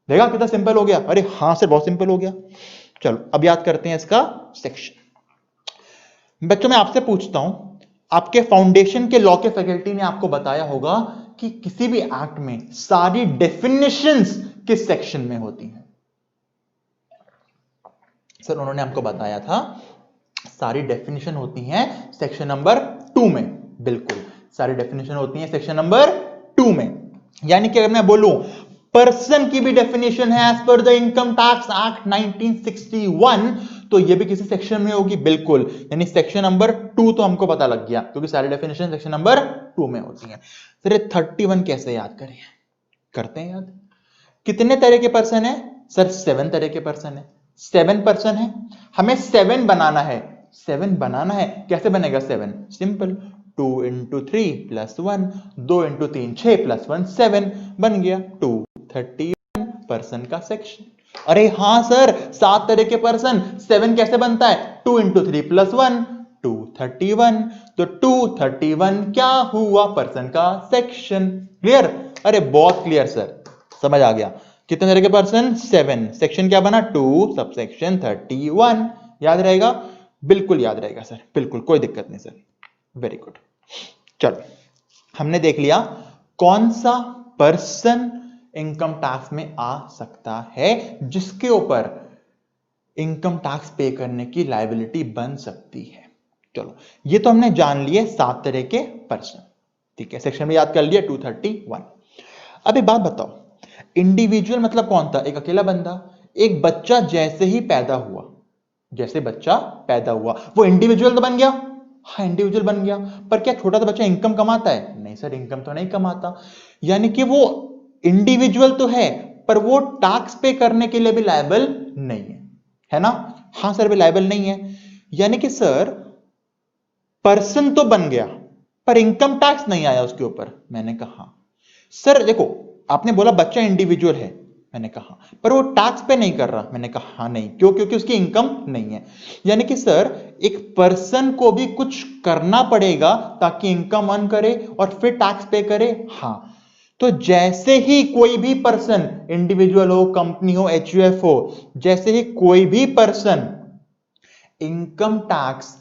देखा कितना सिंपल हो गया? अरे हाँ सर बहुत सिंपल हो गया। चलो अब याद करते हैं इसका सेक्शन। बच्चों मैं आपसे पूछता हूं, आपके फाउंडेशन के लॉ के फैकल्टी ने आपको बताया होगा कि किसी भी एक्ट में सारी डेफिनेशंस किस सेक्शन में होती हैं? सर उन्होंने हमको बताया था सारी डेफिनेशन होती हैं सेक्शन नंबर 2 में। बिल्कुल, सारी डेफिनेशन होती हैं सेक्शन नंबर 2 में। यानी कि अगर मैं बोलूं पर्सन की भी डेफिनेशन है as per the income tax act 1961, तो ये भी किसी सेक्शन में होगी। बिल्कुल, यानी सेक्शन नंबर 2 तो हमको पता लग गया क्योंकि सारी डेफिनेशन सेक्शन नंबर 2 में होती हैं। फिर 31 कैसे याद करें? करते हैं याद। कितने तरह के पर्सन है? सर 7 तरह के पर्सन है। 7 पर्सन है, हमें 7 बनाना है। 7 बनाना है, कैसे बनेगा 7? सिंपल, 2 into 3 + 1, 2 into 3 6 + 1 7, बन गया 231 पर्सन का सेक्शन। अरे हाँ सर 7 तरह के पर्सन, 7 कैसे बनता है? 2 into 3 + 1 231, तो 231 क्या हुआ? पर्सन का सेक्शन। क्लियर? अरे बहुत क्लियर सर, समझ आ गया। कितने तरह के पर्सन? 7, सेक्शन क्या बना? 2 सबसेक्शन 31। याद रहेगा? बिल्कुल याद रहेगा सर, बिल्कुल कोई दिक्कत नहीं सर, वेरी गुड। चलो हमने देख लिया कौन सा पर्सन इनकम टैक्स में आ सकता है जिसके ऊपर इनकम टैक्स पे करने की लायबिलिटी बन सकती है। चलो ये तो हमने जान लिए 7 तरह के पर्सन, ठीक है, सेक्शन में याद कर लिया 231। अब एक बात बताओ, इंडिविजुअल मतलब कौन था? एक अकेला बंदा। एक बच्चा जैसे ही पैदा हुआ, जैसे बच्चा पैदा हुआ वो इंडिविजुअल तो बन गया। हाँ इंडिविजुअल बन गया, पर क्या छोटा सा बच्चा इनकम कमाता है? नहीं सर, इनकम तो नहीं कमाता। यानी कि वो इंडिविजुअल तो है पर वो टैक्स पे करने के लिए भी लायबल नहीं है ना? हाँ सर, भी लायबल नहीं है। यानी कि सर पर्सन तो बन गया पर इनकम टैक्स नहीं आया उसके ऊपर। मैंने कहा सर देखो, आपने बोला बच्चा इंडिविजुअल है, मैंने कहा पर वो टैक्स पे नहीं कर रहा। मैंने कहा हाँ नहीं, क्यों? क्योंकि उसकी इनकम नहीं है। यानी कि सर एक पर्सन को भी कुछ करना पड़ेगा ताकि इनकम अर्न करे और फिर टैक्स पे करे। हाँ, तो जैसे ही कोई भी पर्सन, इंडिविजुअल हो, कंपनी हो, एचयूएफ हो, जैसे ही कोई भी पर्सन इनकम टैक्स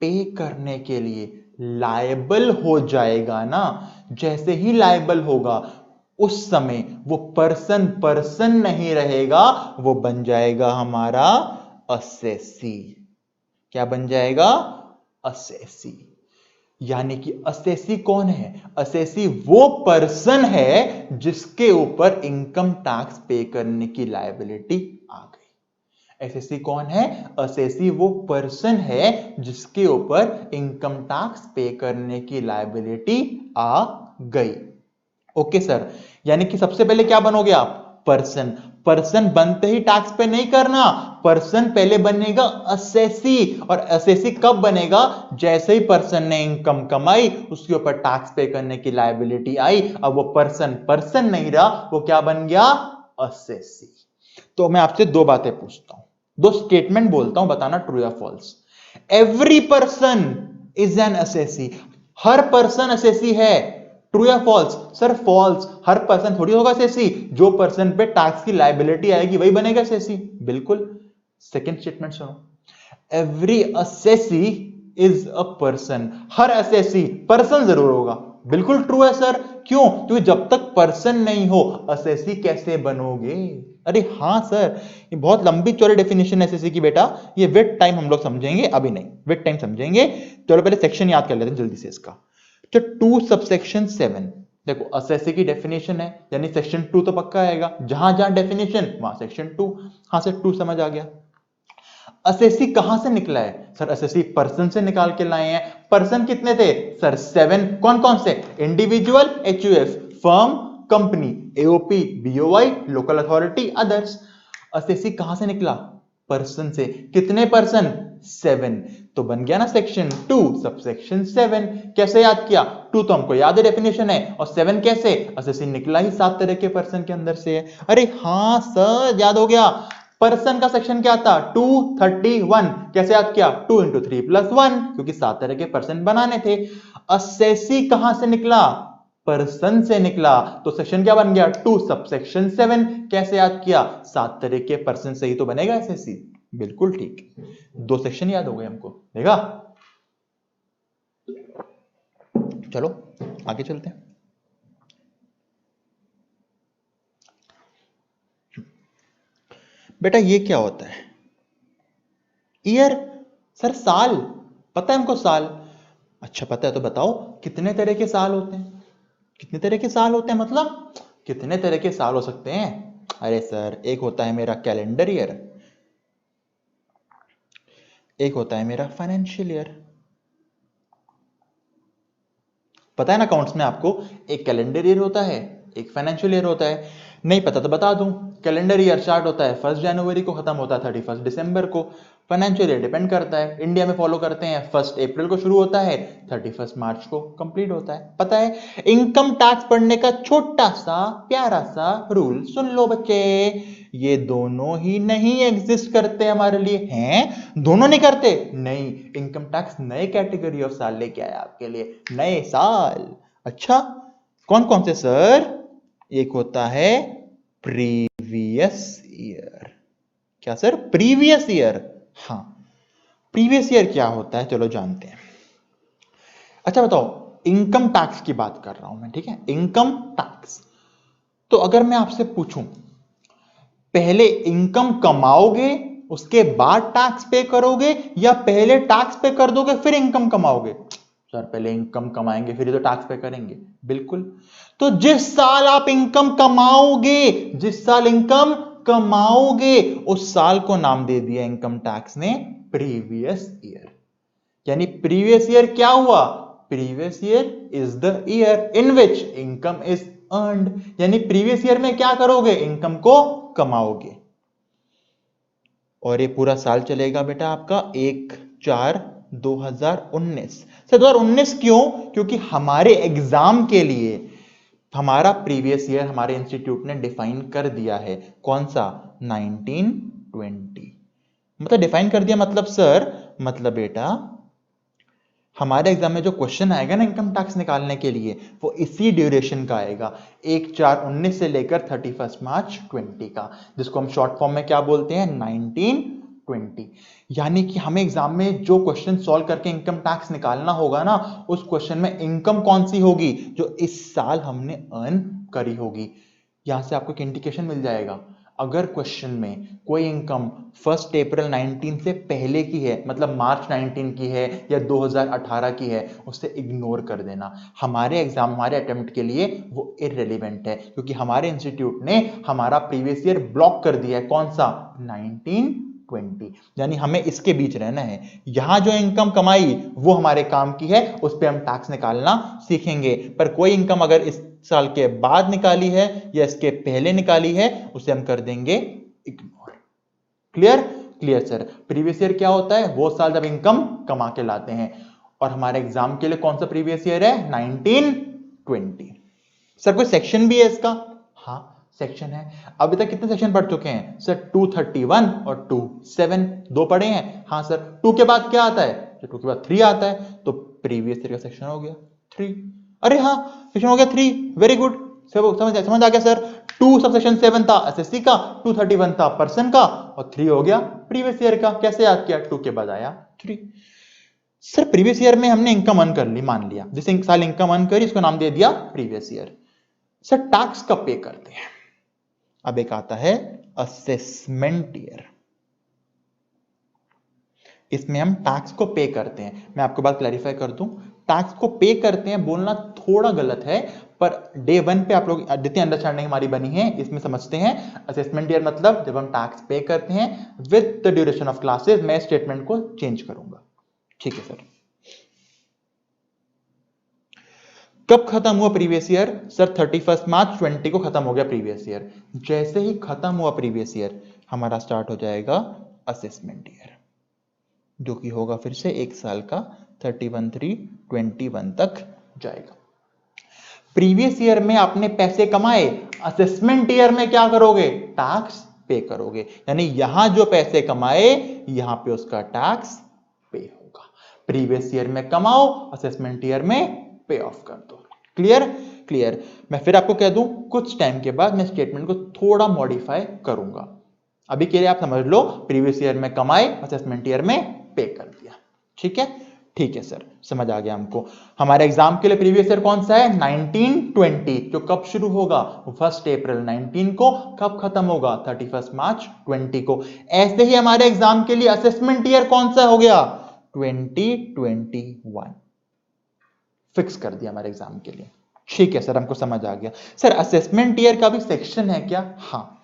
पे करने के लिए लायबल हो जाएगा ना, जैसे ही लायबल होगा उस समय वो पर्सन नहीं रहेगा, वो बन जाएगा हमारा असेसी। क्या बन जाएगा? असेसी। यानी कि असेसी कौन है? असेसी वो पर्सन है जिसके ऊपर इनकम टैक्स पे करने की लायबिलिटी आ गई। एसएससी कौन है? असेसी वो पर्सन है जिसके ऊपर इनकम टैक्स पे करने की लायबिलिटी आ गई। ओके सर, यानी कि सबसे पहले क्या बनोगे आप? पर्सन। पर्सन बनते ही टैक्स पे नहीं करना, पर्सन पहले बनेगा असेसी। और असेसी कब बनेगा? जैसे ही पर्सन ने इनकम कमाई, उसके ऊपर टैक्स पे करने की लायबिलिटी आई। अब वो पर्सन नहीं रहा, वो क्या बन गया? असेसी। तो मैं आपसे दो बातें पूछता हूं, दो स्टेटमेंट बोलता हूं, बताना ट्रू या false. Every person is an assessee. हर पर्सन असेसी है। ट्रू या फॉल्स? Sir false. हर पर्सन थोड़ी होगा असेसी, जो पर्सन पे टैक्स की लायबिलिटी आएगी वही बनेगा असेसी। बिल्कुल। सेकंड स्टेटमेंट सुनो, every assessee is a person. Her assessee person जरूर होगा। बिल्कुल ट्रू है सर। क्यों? क्योंकि जब तक पर्सन नहीं हो असेसी कैसे बनोगे? अरे हाँ सर, ये बहुत लंबी चौड़ी डेफिनेशन है एसएससी की बेटा, ये विद टाइम हम लोग समझेंगे, अभी नहीं, विद टाइम समझेंगे। चलो पहले सेक्शन याद कर लेते हैं जल्दी से इसका। तो 2 सबसेक्शन 7, देखो एसएससी की डेफिनेशन है, यानी सेक्शन 2 तो पक्का आएगा। जहां जहां डेफिनेशन वहां सेक्शन 2। हाँ से 2 समझ आ गया। असेसी कहां से निकला है? सर असेसी पर्सन से निकाल के लाए हैं। पर्सन कितने थे? सर 7। कौन कौन से? Individual, HUF, firm, company, AOP, BOI, local authority, others. Assessee कहां से निकला? पर्सन से। कितने पर्सन? 7। तो बन गया ना सेक्शन 2 सबसेक्शन 7। कैसे याद किया? 2 तो हमको याद है, डेफिनेशन है, और 7 कैसे? असेसी निकला ही 7 तरह के पर्सन के अंदर से है। अरे हाँ सर, याद हो गया। पर्सन का सेक्शन क्या था? 231। कैसे याद किया? 2 × 3 + 1, क्योंकि 7 तरह के पर्सन बनाने थे। असेसी कहां से निकला? पर्सन से निकला। तो सेक्शन क्या बन गया? 2 सबसेक्शन 7। कैसे याद किया? 7 तरह के पर्सन से ही तो बनेगा एसएससी। बिल्कुल ठीक, 2 सेक्शन याद हो गए हमको। देखा? चलो आगे चलते हैं। बेटा ये क्या होता है? ईयर। सर साल। पता है हमको साल। अच्छा पता है, तो बताओ कितने तरह के साल होते हैं? कितने तरह के साल होते हैं मतलब कितने तरह के साल हो सकते हैं? अरे सर, एक होता है मेरा कैलेंडर ईयर, एक होता है मेरा फाइनेंशियल ईयर। पता है ना अकाउंट्स में आपको, एक कैलेंडर ईयर होता है, एक फाइनेंशियल ईयर होता है। नहीं पता तो बता दूं, कैलेंडर ईयर स्टार्ट होता है 1 जनवरी को, खत्म होता है 31 दिसंबर को। फाइनेंशियल ईयर डिपेंड करता है, इंडिया में फॉलो करते हैं 1 अप्रैल को शुरू होता है, 31 मार्च को कंप्लीट होता है। पता है? इनकम टैक्स पढ़ने का छोटा सा प्यारा सा रूल सुन लो बच्चे, ये दोनों ही नहीं एग्जिस्ट करते हमारे लिए। हैं? दोनों नहीं करते? नहीं, इनकम टैक्स नए कैटेगरी ऑफ साल लेके आया आपके लिए, नए साल। अच्छा कौन कौन से सर? एक होता है प्रीवियस ईयर। क्या सर? Previous year. हाँ, प्रीवियस ईयर क्या होता है चलो जानते हैं। अच्छा बताओ, इनकम टैक्स की बात कर रहा हूं मैं, ठीक है? Income tax. तो अगर मैं आपसे पूछूं पहले इनकम कमाओगे उसके बाद टैक्स पे करोगे, या पहले टैक्स पे कर दोगे फिर इनकम कमाओगे? सर पहले इनकम कमाएंगे फिर तो टैक्स पे करेंगे। बिल्कुल। तो जिस साल आप इनकम कमाओगे, जिस साल इनकम कमाओगे उस साल को नाम दे दिया इनकम टैक्स ने प्रीवियस ईयर। यानी प्रीवियस ईयर क्या हुआ, previous year is the year in which income is earned, यानी प्रीवियस ईयर में क्या करोगे, इनकम को कमाओगे। और ये पूरा साल चलेगा बेटा आपका 1/4/2019। सर 2019 क्यों, क्योंकि हमारे एग्जाम के लिए हमारा प्रीवियस ईयर हमारे इंस्टीट्यूट ने डिफाइन कर दिया है, कौन सा, 1920। मतलब डिफाइन कर दिया मतलब सर, मतलब बेटा हमारे एग्जाम में जो क्वेश्चन आएगा ना इनकम टैक्स निकालने के लिए, वो इसी ड्यूरेशन का आएगा, 1/4/19 से लेकर 31 मार्च 20 का, जिसको हम शॉर्ट फॉर्म में क्या बोलते हैं, 1920। यानी कि हमें एग्जाम में जो क्वेश्चन सॉल्व करके इनकम टैक्स निकालना होगा ना, उस क्वेश्चन में इनकम कौन सी होगी, जो इस साल हमने अर्न करी होगी। यहां से आपको एक इंडिकेशन मिल जाएगा, अगर क्वेश्चन में कोई इनकम 1 अप्रैल 19 से पहले की है, मतलब मार्च 19 की है या 2018 की है, उससे इग्नोर कर देना। हमारे एग्जाम, हमारे अटेम्प्ट के लिए वो इररिलेवेंट है, क्योंकि हमारे इंस्टीट्यूट ने हमारा प्रीवियस ईयर ब्लॉक कर दिया है, कौन सा, 1920। यानी हमें इसके बीच रहना है। यहां जो इनकम कमाई वो हमारे काम की है, उस पर हम टैक्स निकालना सीखेंगे। पर कोई इनकम अगर इस साल के बाद निकाली है या इसके पहले निकाली है, उसे हम कर देंगे ignore. Clear, clear sir. Previous year क्या होता है, वो साल जब इनकम कमा के लाते हैं, और हमारे एग्जाम के लिए कौन सा प्रीवियस ईयर है, 1920। सर कोई सेक्शन भी है इसका, हाँ सेक्शन है। अभी तक कितने सेक्शन पढ़ चुके हैं सर, 231 और 27, 2 पढ़े हैं। हाँ सर, 2 के बाद क्या आता है, 2 के बाद 3 आता है, तो प्रीवियस ईयर का सेक्शन हो गया 3। अरे हाँ, सेक्शन हो गया 3, वेरी गुड, समझ आ गया सर। 2 सबसेक्शन 7 था एसएससी का, 231 था पर्सन का, और 3 हो गया प्रीवियस ईयर का। कैसे याद किया, 2 के बाद आया 3। सर प्रीवियस ईयर में हमने इनकम अर्न कर ली, मान लिया जिस साल इनकम अर्न करी उसको नाम दे दिया प्रीवियस ईयर। सर टैक्स कब पे करते हैं, अब एक आता है असेसमेंट ईयर, इसमें हम टैक्स को पे करते हैं। मैं आपको बात क्लैरिफाई कर दूं, टैक्स को पे करते हैं बोलना थोड़ा गलत है, पर डे 1 पे आप लोग जितनी अंडरस्टैंडिंग हमारी बनी है इसमें समझते हैं। असेसमेंट ईयर मतलब जब हम टैक्स पे करते हैं with the duration of classes. मैं स्टेटमेंट को चेंज करूंगा, ठीक है सर। कब खत्म हुआ प्रीवियस ईयर, सर 31 मार्च 20 को खत्म हो गया प्रीवियस ईयर। जैसे ही खत्म हुआ प्रीवियस ईयर, हमारा स्टार्ट हो जाएगा असेसमेंट ईयर, जो कि होगा फिर से 1 साल का, 31/3/21 तक जाएगा। प्रीवियस ईयर में आपने पैसे कमाए, असेसमेंट ईयर में क्या करोगे, टैक्स पे करोगे। यानी यहां जो पैसे कमाए यहां पे उसका टैक्स पे होगा। प्रीवियस ईयर में कमाओ, असेसमेंट ईयर में पे ऑफ कर दो। Clear, clear. मैं फिर आपको कह दूं, कुछ टाइम के बाद मैं स्टेटमेंट को थोड़ा मॉडिफाई करूंगा। अभी के लिए आप समझ लो, प्रीवियस ईयर में कमाए, असेसमेंट ईयर में पे कर दिया। ठीक है, ठीक है सर, समझ आ गया हमको। हमारे एग्जाम के लिए प्रीवियस ईयर कौन सा है, 1920, जो कब शुरू होगा, 1 अप्रैल 19 को, कब खत्म होगा, 31 मार्च 20 को। ऐसे ही हमारे एग्जाम के लिए असेसमेंट ईयर कौन सा हो गया, 2021, फिक्स कर दिया हमारे एग्जाम के लिए। ठीक है सर, हमको समझ आ गया। सर असेसमेंट ईयर का भी सेक्शन है क्या, हाँ,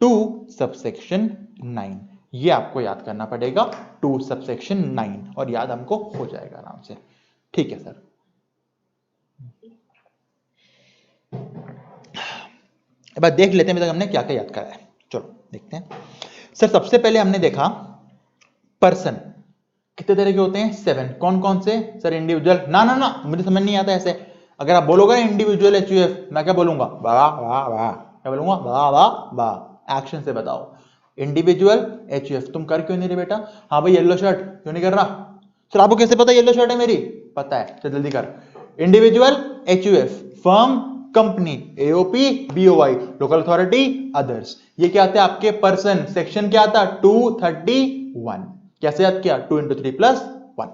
2 सबसेक्शन 9, ये आपको याद करना पड़ेगा, 2 सबसेक्शन 9, और याद हमको हो जाएगा आराम से। ठीक है सर। अब देख लेते हैं हमने क्या क्या याद करा है, चलो देखते हैं। सर सबसे पहले हमने देखा पर्सन कितने तरह के होते हैं, 7। कौन कौन से, सर इंडिविजुअल, ना ना ना मुझे समझ नहीं आता ऐसे। अगर आप बोलोगे इंडिविजुअल एचयूएफ, मैं क्या बोलूंगा, वाह वाह वाह, क्या बोलूंगा, वाह वाह वाह। एक्शन से बताओ, इंडिविजुअल एचयूएफ। तुम कर क्यों नहीं रहे बेटा, हाँ भाई येलो शर्ट क्यों नहीं कर रहा, सर आपको कैसे पता येलो शर्ट है मेरी, पता है, चल जल्दी कर। Individual HUF, firm, company, AOP, BOI, local authority, others. ये क्या आते हैं आपके पर्सन। सेक्शन क्या आता, 231। कैसे याद किया, 2 × 3 + 1।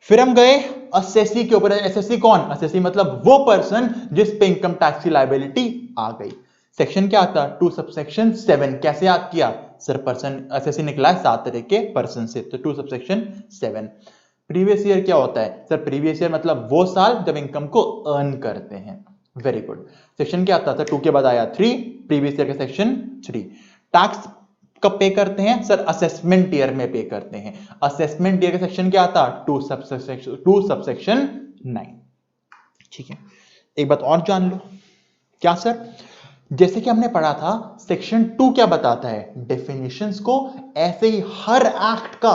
फिर हम गए असेसी के ऊपर। असेसी कौन, असेसी मतलब वो पर्सन जिस पे इनकम टैक्स की लायबिलिटी आ गई। सेक्शन क्या आता, 2 सबसेक्शन 7। कैसे याद किया, सर पर्सन, असेसी निकला है 7 तरह के पर्सन से, तो 2 सबसेक्शन 7। प्रीवियस ईयर क्या होता है, सर प्रीवियस ईयर मतलब वो साल जब इनकम को अर्न करते हैं। Very good. सेक्शन क्या आता था, 2 के बाद आया 3, प्रीवियस ईयर का सेक्शन 3। टैक्स कब पे करते हैं सर? असेसमेंट ईयर में पे करते हैं। असेसमेंट ईयर का सेक्शन क्या आता? 2 सबसेक्शन 9। ठीक है, एक बात और जान लो। क्या सर? जैसे कि हमने पढ़ा था सेक्शन 2 क्या बताता है? डेफिनेशंस को। ऐसे ही हर एक्ट का,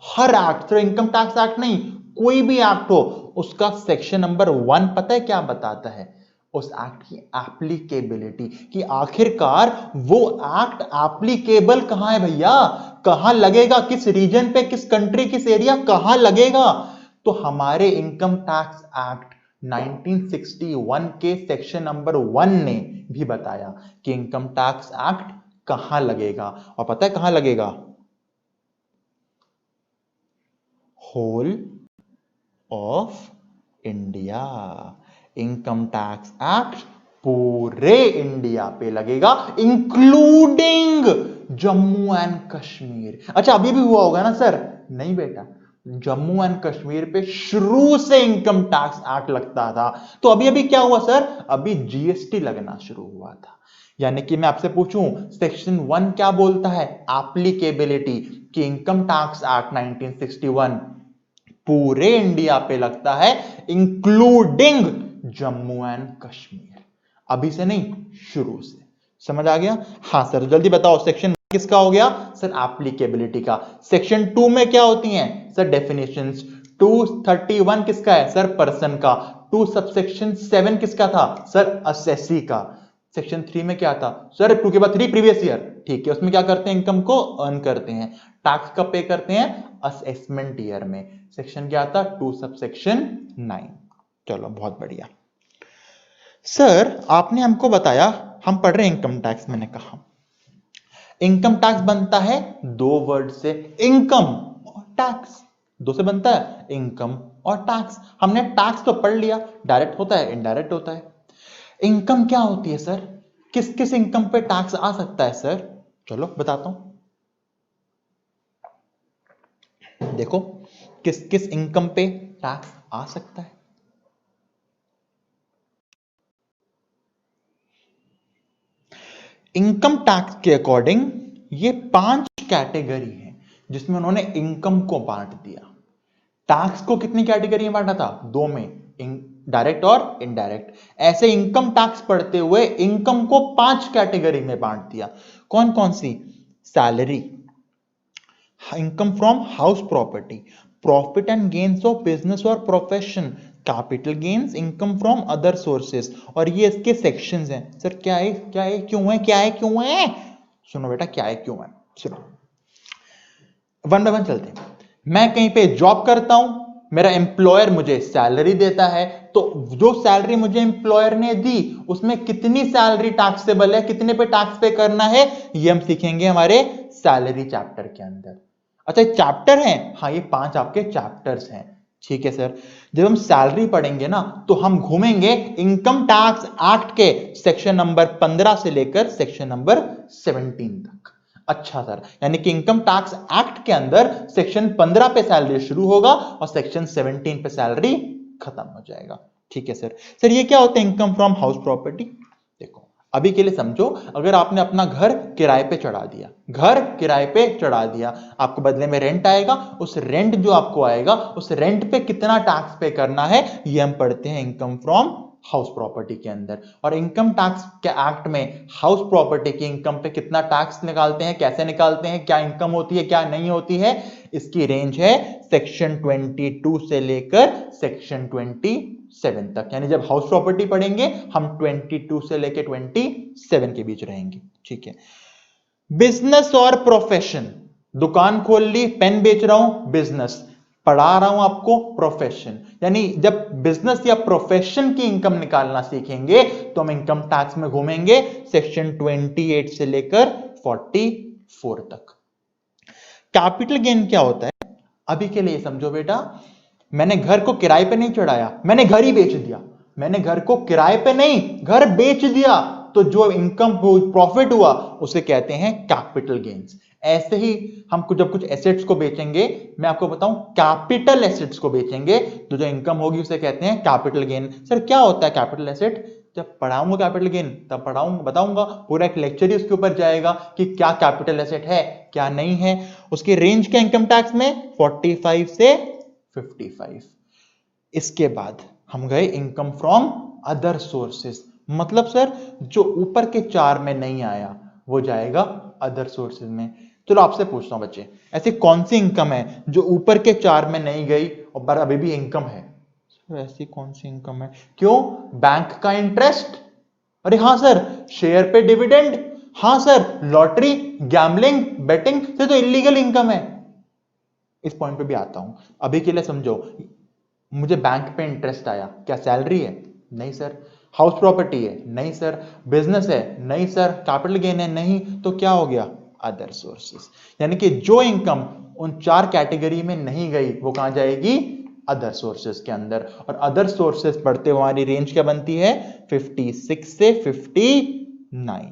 हर एक्ट, सिर्फ इनकम टैक्स एक्ट नहीं, कोई भी एक्ट हो, उसका सेक्शन नंबर 1 पता है क्या बताता है? उस एक्ट की एप्लीकेबिलिटी, कि आखिरकार वो एक्ट एप्लीकेबल कहां है भैया, कहां लगेगा, किस रीजन पे, किस कंट्री, किस एरिया, कहां लगेगा। तो हमारे इनकम टैक्स एक्ट 1961 के सेक्शन नंबर 1 ने भी बताया कि इनकम टैक्स एक्ट कहां लगेगा, और पता है कहां लगेगा? Whole of India. Income tax act पूरे इंडिया पे लगेगा, इंक्लूडिंग जम्मू एंड कश्मीर। अच्छा, अभी भी हुआ होगा ना सर? नहीं बेटा, जम्मू एंड कश्मीर पे शुरू से इनकम टैक्स एक्ट लगता था। तो अभी अभी क्या हुआ सर? अभी जीएसटी लगना शुरू हुआ था। यानी कि मैं आपसे पूछूं, सेक्शन 1 क्या बोलता है? एप्लीकेबिलिटी, कि इनकम टैक्स एक्ट 1961 पूरे इंडिया पे लगता है, इंक्लूडिंग जम्मू एंड कश्मीर। अभी से नहीं, शुरू से। समझ आ गया? हाँ सर, जल्दी बताओ, सेक्शन किसका हो गया सर? एप्लीकेबिलिटी का। सेक्शन 2 में क्या होती हैं सर? डेफिनेशंस। 231 किसका है सर? पर्सन का। 2 सबसेक्शन 7 किसका था सर? असेसी का। सेक्शन 3 में क्या था सर? 2 के बाद 3 प्रीवियस ईयर। ठीक है, उसमें क्या करते हैं? इनकम को अर्न करते हैं। टैक्स कब पे करते हैं? असेसमेंट ईयर में। सेक्शन क्या था? 2 सबसेक्शन 9। चलो, बहुत बढ़िया सर। आपने हमको बताया, हम पढ़ रहे हैं इनकम टैक्स। मैंने कहा इनकम टैक्स बनता है 2 वर्ड से, इनकम और टैक्स। 2 से बनता है, इनकम और टैक्स। हमने टैक्स तो पढ़ लिया, डायरेक्ट होता है, इनडायरेक्ट होता है। इनकम क्या होती है सर? किस किस इनकम पे टैक्स आ सकता है सर? चलो बताता हूं। देखो, किस किस इनकम पे टैक्स आ सकता है। इनकम टैक्स के अकॉर्डिंग ये 5 कैटेगरी है, जिसमें उन्होंने इनकम को बांट दिया। टैक्स को कितनी कैटेगरी में बांटा था? 2 में, डायरेक्ट और इनडायरेक्ट। ऐसे इनकम टैक्स पढ़ते हुए इनकम को 5 कैटेगरी में बांट दिया। कौन कौन सी? Salary, income from house property, profit and gains of business और profession, capital gains, income from other sources. और ये इसके सेक्शंस हैं। सर क्या है, क्या है, क्यों है, क्या है, क्यों है? सुनो बेटा, क्या है, क्यों है, सुनो। 1 बाय 1 चलते हैं। मैं कहीं पे जॉब करता हूं, मेरा एम्प्लॉयर मुझे सैलरी देता है, तो जो सैलरी मुझे एम्प्लॉयर ने दी, उसमें कितनी सैलरी टैक्सेबल है, कितने पे टैक्स पे करना है, ये हम सीखेंगे हमारे सैलरी चैप्टर के अंदर। अच्छा, चैप्टर है? हाँ, ये 5 आपके चैप्टर्स हैं। ठीक है सर। जब हम सैलरी पढ़ेंगे ना, तो हम घूमेंगे इनकम टैक्स एक्ट के सेक्शन नंबर 15 से लेकर सेक्शन नंबर 17 तक। अच्छा सर, यानी कि इनकम टैक्स एक्ट के अंदर सेक्शन 15 पे सैलरी शुरू होगा और सेक्शन 17 पे सैलरी खत्म हो जाएगा। ठीक है सर। सर ये क्या होता है इनकम फ्रॉम हाउस प्रॉपर्टी? देखो, अभी के लिए समझो, अगर आपने अपना घर किराए पे चढ़ा दिया, घर किराए पे चढ़ा दिया, आपको बदले में रेंट आएगा। उस रेंट जो आपको आएगा, उस रेंट पे कितना टैक्स पे करना है, ये हम पढ़ते हैं इनकम फ्रॉम हाउस प्रॉपर्टी के अंदर। और इनकम टैक्स के एक्ट में हाउस प्रॉपर्टी की इनकम पे कितना टैक्स निकालते हैं, कैसे निकालते हैं, क्या इनकम होती है, क्या नहीं होती है, इसकी रेंज है सेक्शन 22 से लेकर सेक्शन 27 तक। यानी जब हाउस प्रॉपर्टी पढ़ेंगे, हम 22 से लेकर 27 के बीच रहेंगे। ठीक है। बिजनेस और प्रोफेशन, दुकान खोल ली, पेन बेच रहा हूं, बिजनेस। पढ़ा रहा हूं आपको, प्रोफेशन। यानी जब बिजनेस या प्रोफेशन की इनकम निकालना सीखेंगे, तो हम इनकम टैक्स में घूमेंगे सेक्शन 28 से लेकर 44 तक। कैपिटल गेन क्या होता है? अभी के लिए समझो बेटा, मैंने घर को किराए पे नहीं चढ़ाया, मैंने घर ही बेच दिया। मैंने घर को किराए पे नहीं, घर बेच दिया, तो जो इनकम प्रॉफिट हुआ उसे कहते हैं कैपिटल गेन्स। ऐसे ही हम जब कुछ एसेट्स को बेचेंगे, मैं आपको बताऊं, कैपिटल एसेट्स को बेचेंगे, तो जो इनकम होगी उसे कहते हैं कैपिटल गेन। सर क्या होता है कैपिटल एसेट? जब पढ़ाऊंगा कैपिटल गेन तब पढ़ाऊंगा, बताऊंगा, पूरा एक लेक्चर ही उसके ऊपर जाएगा कि क्या कैपिटल एसेट है क्या नहीं है। उसकी रेंज क्या इनकम टैक्स में 45 से 55। इसके बाद हम गए इनकम फ्रॉम अदर सोर्सेस, मतलब सर जो ऊपर के 4 में नहीं आया वो जाएगा अदर सोर्सेज में। चलो आपसे पूछता हूं बच्चे, ऐसी कौन सी इनकम है जो ऊपर के 4 में नहीं गई और पर अभी भी इनकम है? ऐसी कौन सी इनकम है? क्यों? बैंक का इंटरेस्ट, अरे हाँ सर। शेयर पे डिविडेंड, हाँ सर। लॉटरी, गैम्बलिंग, बेटिंग से तो इलीगल इनकम है। इस पॉइंट पे भी आता हूं, अभी के लिए समझो। मुझे बैंक पे इंटरेस्ट आया, क्या सैलरी है? नहीं सर। हाउस प्रॉपर्टी है? नहीं सर। बिजनेस है? नहीं सर। कैपिटल गेन है? नहीं। तो क्या हो गया? Other sources. यानी कि जो इनकम उन 4 कैटेगरी में नहीं गई वो कहां जाएगी? अदर सोर्सेस के अंदर। और अदर सोर्सेस पढ़ते हुए हमारी रेंज क्या बनती है? 56 से 59।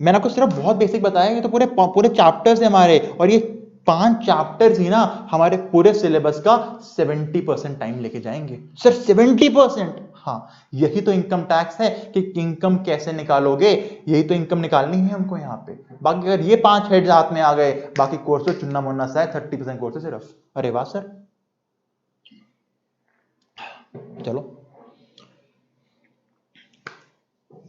मैंने आपको सिर्फ बहुत बेसिक बताया, ये तो पूरे पूरे चैप्टर्स है हमारे, और ये 5 चैप्टर्स ही ना हमारे पूरे सिलेबस का 70% टाइम लेके जाएंगे। सर 70%? हाँ, यही तो इनकम टैक्स है कि इनकम कैसे निकालोगे, यही तो इनकम निकालनी है हमको यहाँ पे। बाकी अगर ये 5 हेड्स हाथ में आ गए, बाकी कोर्स तो चुनना मुन्ना सा है, 30% कोर्स है सिर्फ। अरे वाह सर। चलो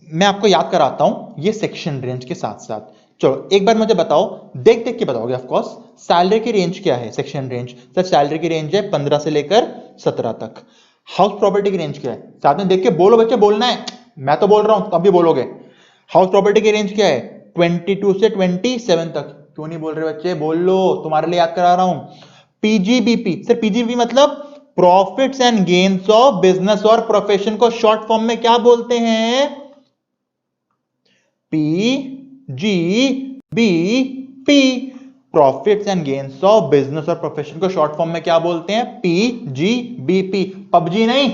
मैं आपको याद कराता हूं ये सेक्शन रेंज के साथ साथ। चलो एक बार मुझे बताओ, देख देख के बताओगे ऑफ कोर्स, सैलरी की रेंज क्या है? सेक्शन रेंज सर, सैलरी की रेंज है 15 से लेकर 17 तक। हाउस प्रॉपर्टी की रेंज क्या है? साथ में देख के बोलो बच्चे, बोलना है, मैं तो बोल रहा हूं तब भी बोलोगे। हाउस प्रॉपर्टी की रेंज क्या है? 22 से 27 तक। क्यों नहीं बोल रहे बच्चे? बोल लो, तुम्हारे लिए याद करा रहा हूं। पीजीबीपी सर, पीजीबीपी मतलब profits and gains of business और प्रोफेशन को शॉर्ट फॉर्म में क्या बोलते हैं? PGBP. Profits and gains of business और प्रोफेशन को शॉर्ट फॉर्म में क्या बोलते हैं? पीजीबीपी। पबजी नहीं,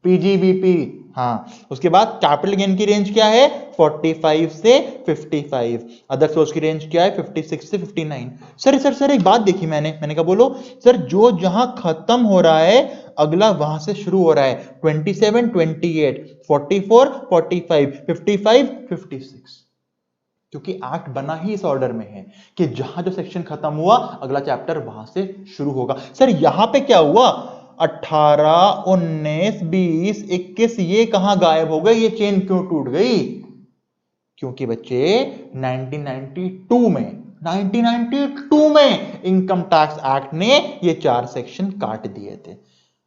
पीजीबीपी। हाँ, उसके बाद कैपिटल गेन की रेंज क्या है? 45 से 55। अदर सोर्स की रेंज क्या है? 56 से 59। सर एक बात देखी मैंने कहा बोलो सर, जो जहां खत्म हो रहा है अगला वहां से शुरू हो रहा है। 27, 28, 44, 45, 55, 56। क्योंकि एक्ट बना ही इस ऑर्डर में है कि जहां जो सेक्शन खत्म हुआ अगला चैप्टर वहां से शुरू होगा। सर यहां पे क्या हुआ? 18, 19, 20, 21 ये कहां गायब हो गए? ये चेन क्यों टूट गई? क्योंकि बच्चे 1992 में इनकम टैक्स एक्ट ने ये 4 सेक्शन काट दिए थे।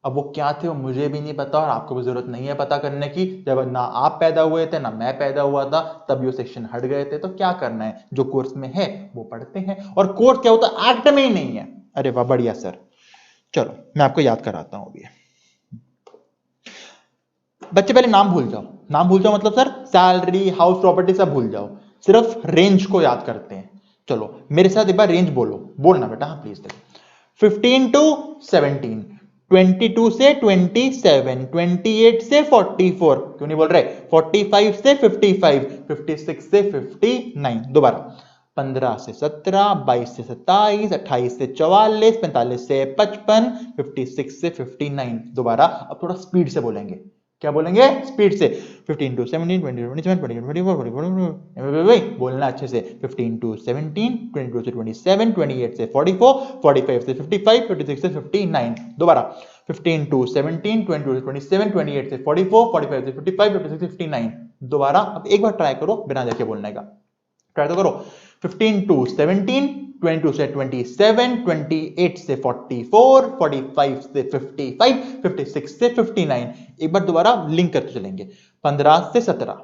अब वो क्या थे वो मुझे भी नहीं पता और आपको भी जरूरत नहीं है पता करने की। जब ना आप पैदा हुए थे ना मैं पैदा हुआ था तब ये सेक्शन हट गए थे। तो क्या करना है, जो कोर्स में है वो पढ़ते हैं। और कोर्स क्या होता है? एक्ट में ही नहीं है। अरे वाह, बढ़िया सर। चलो मैं आपको याद कराता हूं अभी। बच्चे पहले नाम भूल जाओ। नाम भूल जाओ मतलब सर सैलरी, हाउस प्रॉपर्टी सब भूल जाओ, सिर्फ रेंज को याद करते हैं। चलो मेरे साथ एक बार रेंज बोलो, बोलना बेटा, हाँ प्लीज। 15 टू 17, 22 से 27, 28 से 44, क्यों नहीं बोल रहे? 45 से 55, 56 से 59। दोबारा 15 से 17, 22 से 27, 28 से 44, 45 से 55, 56 से 59। दोबारा अब थोड़ा स्पीड से बोलेंगे। क्या बोलेंगे? स्पीड से। 15 टू 17, 20 टू 27, 21 टू 24, 44, बोलना अच्छे से। 15 टू 17, 22 से 27, 28 से 44, 45 से 55, 56 से 59। दोबारा 15 टू 17, 22 से 27, 28 से 44, 45 से 55, 56 से 59। दोबारा अब एक बार ट्राई करो बिना देखे बोलने का, ट्राई तो करो। 15 टू 17, 22 से 27, 28 से 44, 45 से 55, 56 से 59। एक बार दोबारा लिंक करते चलेंगे। 15 से 17,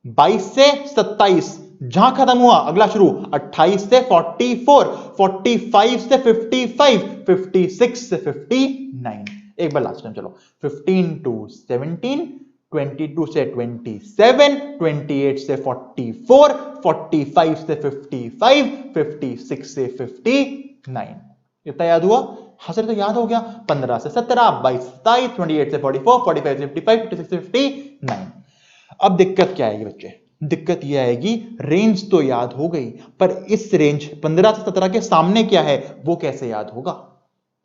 22 से 27, जहां खत्म हुआ अगला शुरू। 28 से 44, 45 से 55, 56 से 59। एक बार लास्ट टाइम चलो। 15 टू 17, 22 से 27, 28 से 44, 45 से 55, 56 से 59। इतना याद हुआ? हाँ सर तो याद हो गया। 15 से 17, 22 से 27, 28 से 44, 45 से 55, 56 से 59। अब दिक्कत क्या आएगी बच्चे? दिक्कत यह आएगी रेंज तो याद हो गई, पर इस रेंज 15 से 17 के सामने क्या है वो कैसे याद होगा?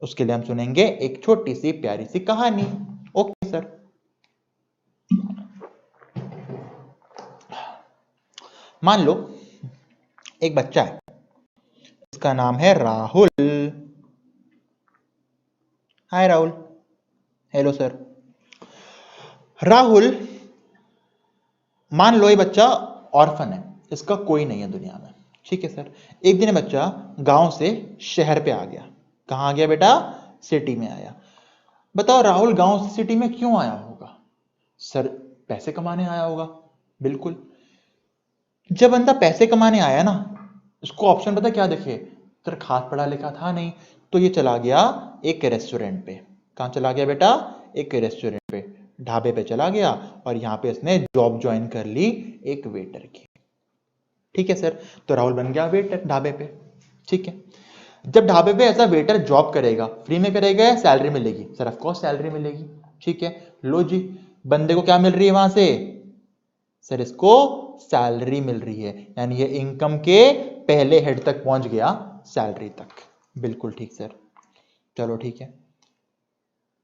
उसके लिए हम सुनेंगे एक छोटी सी प्यारी सी कहानी। Okay sir. मान लो एक बच्चा है, इसका नाम है Rahul. Hi Rahul. Hello sir. Rahul, मान लो ये बच्चा ऑर्फन है, इसका कोई नहीं है दुनिया में, ठीक है सर। एक दिन बच्चा गांव से शहर पे आ गया। कहां आ गया बेटा? सिटी में आया। बताओ राहुल गांव से सिटी में क्यों आया होगा? सर पैसे कमाने आया होगा। बिल्कुल। जब बंदा पैसे कमाने आया ना, उसको ऑप्शन पता क्या देखे? सर खास पढ़ा लिखा था नहीं, तो ये चला गया एक रेस्टोरेंट पे। कहां चला गया बेटा? एक रेस्टोरेंट पे, ढाबे पे चला गया और यहां पे इसने जॉब ज्वाइन कर ली एक वेटर की। ठीक है सर, तो राहुल बन गया वेटर ढाबे पे। ठीक है, जब ढाबे पे ऐसा वेटर जॉब करेगा, फ्री में करेगा या सैलरी मिलेगी? सर ऑफ कोर्स सैलरी मिलेगी। ठीक है, लो जी, बंदे को क्या मिल रही है वहां से? सर इसको सैलरी मिल रही है, यानी ये इनकम के पहले हेड तक पहुंच गया, सैलरी तक। बिल्कुल ठीक सर। चलो ठीक है,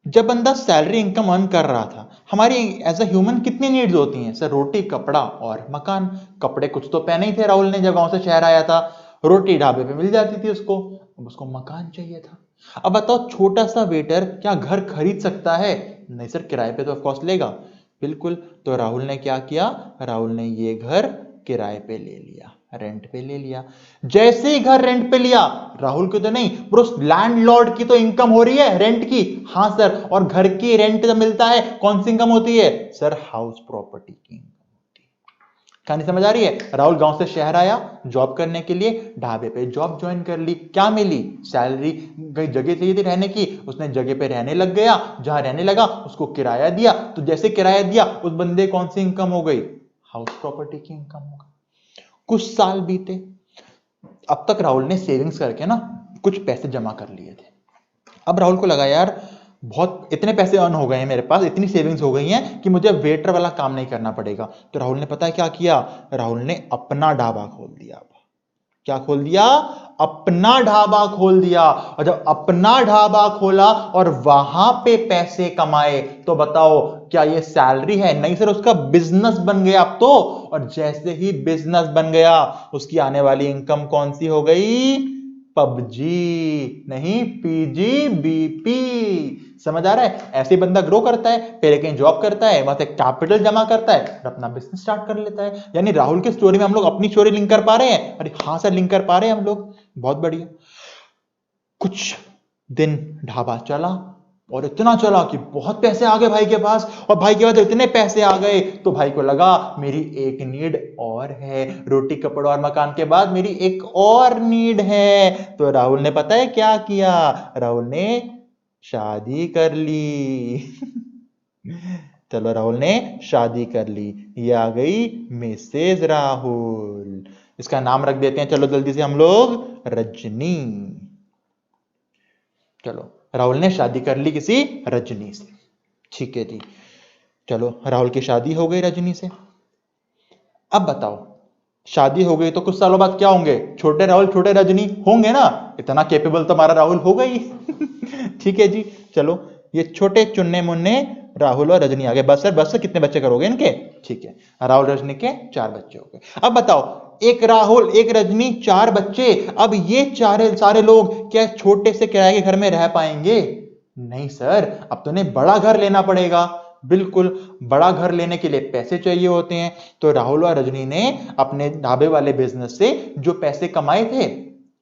जब बंदा सैलरी इनकम अर्न कर रहा था, हमारी एज अ ह्यूमन कितनी नीड्स होती हैं? सर रोटी, कपड़ा और मकान। कपड़े कुछ तो पहने ही थे राहुल ने जब गांव से शहर आया था, रोटी ढाबे पे मिल जाती थी उसको, अब उसको मकान चाहिए था। अब बताओ छोटा सा वेटर क्या घर खरीद सकता है? नहीं सर, किराए पे तो ऑफ कोर्स लेगा। बिल्कुल, तो राहुल ने क्या किया? राहुल ने ये घर किराए पे ले लिया, रेंट पे ले लिया। जैसे ही घर रेंट पे लिया, राहुल को तो नहीं, पर उस लैंडलॉर्ड की तो इनकम हो रही है रेंट की। हाँ सर, और घर की रेंट जब मिलता है कौन सी इनकम होती है? सर हाउस प्रॉपर्टी की इनकम होती है। कहानी समझ आ रही है? राहुल गांव से शहर आया जॉब करने के लिए, ढाबे पे जॉब ज्वाइन कर ली। क्या मिली? सैलरी। कई जगह चाहिए थी रहने की, उसने जगह पे रहने लग गया, जहां रहने लगा उसको किराया दिया, तो जैसे किराया दिया उस बंदे कौन सी इनकम हो गई? हाउस प्रॉपर्टी की इनकम हो गई। कुछ साल बीते, अब तक राहुल ने सेविंग्स करके ना कुछ पैसे जमा कर लिए थे। अब राहुल को लगा यार बहुत इतने पैसे अर्न हो गए हैं मेरे पास, इतनी सेविंग्स हो गई हैं कि मुझे वेटर वाला काम नहीं करना पड़ेगा। तो राहुल ने पता है क्या किया? राहुल ने अपना ढाबा खोल दिया। क्या खोल दिया? अपना ढाबा खोल दिया। और जब अपना ढाबा खोला और वहां पे पैसे कमाए, तो बताओ क्या ये सैलरी है? नहीं सर, उसका बिजनेस बन गया अब तो। और जैसे ही बिजनेस बन गया, उसकी आने वाली इनकम कौन सी हो गई? पबजी नहीं, पीजीबीपी। समझ आ रहा है? ऐसे बंदा ग्रो करता है, पहले कहीं जॉब करता है, वहां से कैपिटल जमा करता है और अपना बिजनेस स्टार्ट कर लेता है। यानी राहुल की स्टोरी में हम लोग अपनी स्टोरी लिंक कर पा रहे हैं? अरे हाँ सर, लिंक कर पा रहे हैं हम लोग, बहुत बढ़िया। कुछ दिन ढाबा चला और इतना चला कि बहुत पैसे आ गए भाई के पास, और भाई के पास इतने पैसे आ गए तो भाई को लगा मेरी एक नीड और है, रोटी कपड़ा और मकान के बाद मेरी एक और नीड है। तो राहुल ने पता है क्या किया? राहुल ने शादी कर ली। चलो राहुल ने शादी कर ली, ये आ गई मिसेज राहुल। इसका नाम रख देते हैं चलो जल्दी से हम लोग, रजनी। चलो राहुल ने शादी कर ली किसी रजनी से। ठीक है जी, चलो राहुल की शादी हो गई रजनी से। अब बताओ शादी हो गई तो कुछ सालों बाद क्या होंगे? छोटे राहुल छोटे रजनी होंगे ना, इतना कैपेबल तो हमारा राहुल हो गई। ठीक है जी, चलो ये छोटे चुन्ने मुन्ने राहुल और रजनी आ गए। बस सर, बस सर, कितने बच्चे करोगे इनके? ठीक है, राहुल रजनी के 4 बच्चे हो गए। अब बताओ, एक राहुल एक रजनी 4 बच्चे, अब ये सारे लोग क्या छोटे से किराए के घर में रह पाएंगे? नहीं सर, अब तो उन्हें बड़ा घर लेना पड़ेगा। बिल्कुल, बड़ा घर लेने के लिए पैसे चाहिए होते हैं। तो राहुल और रजनी ने अपने ढाबे वाले बिजनेस से जो पैसे कमाए थे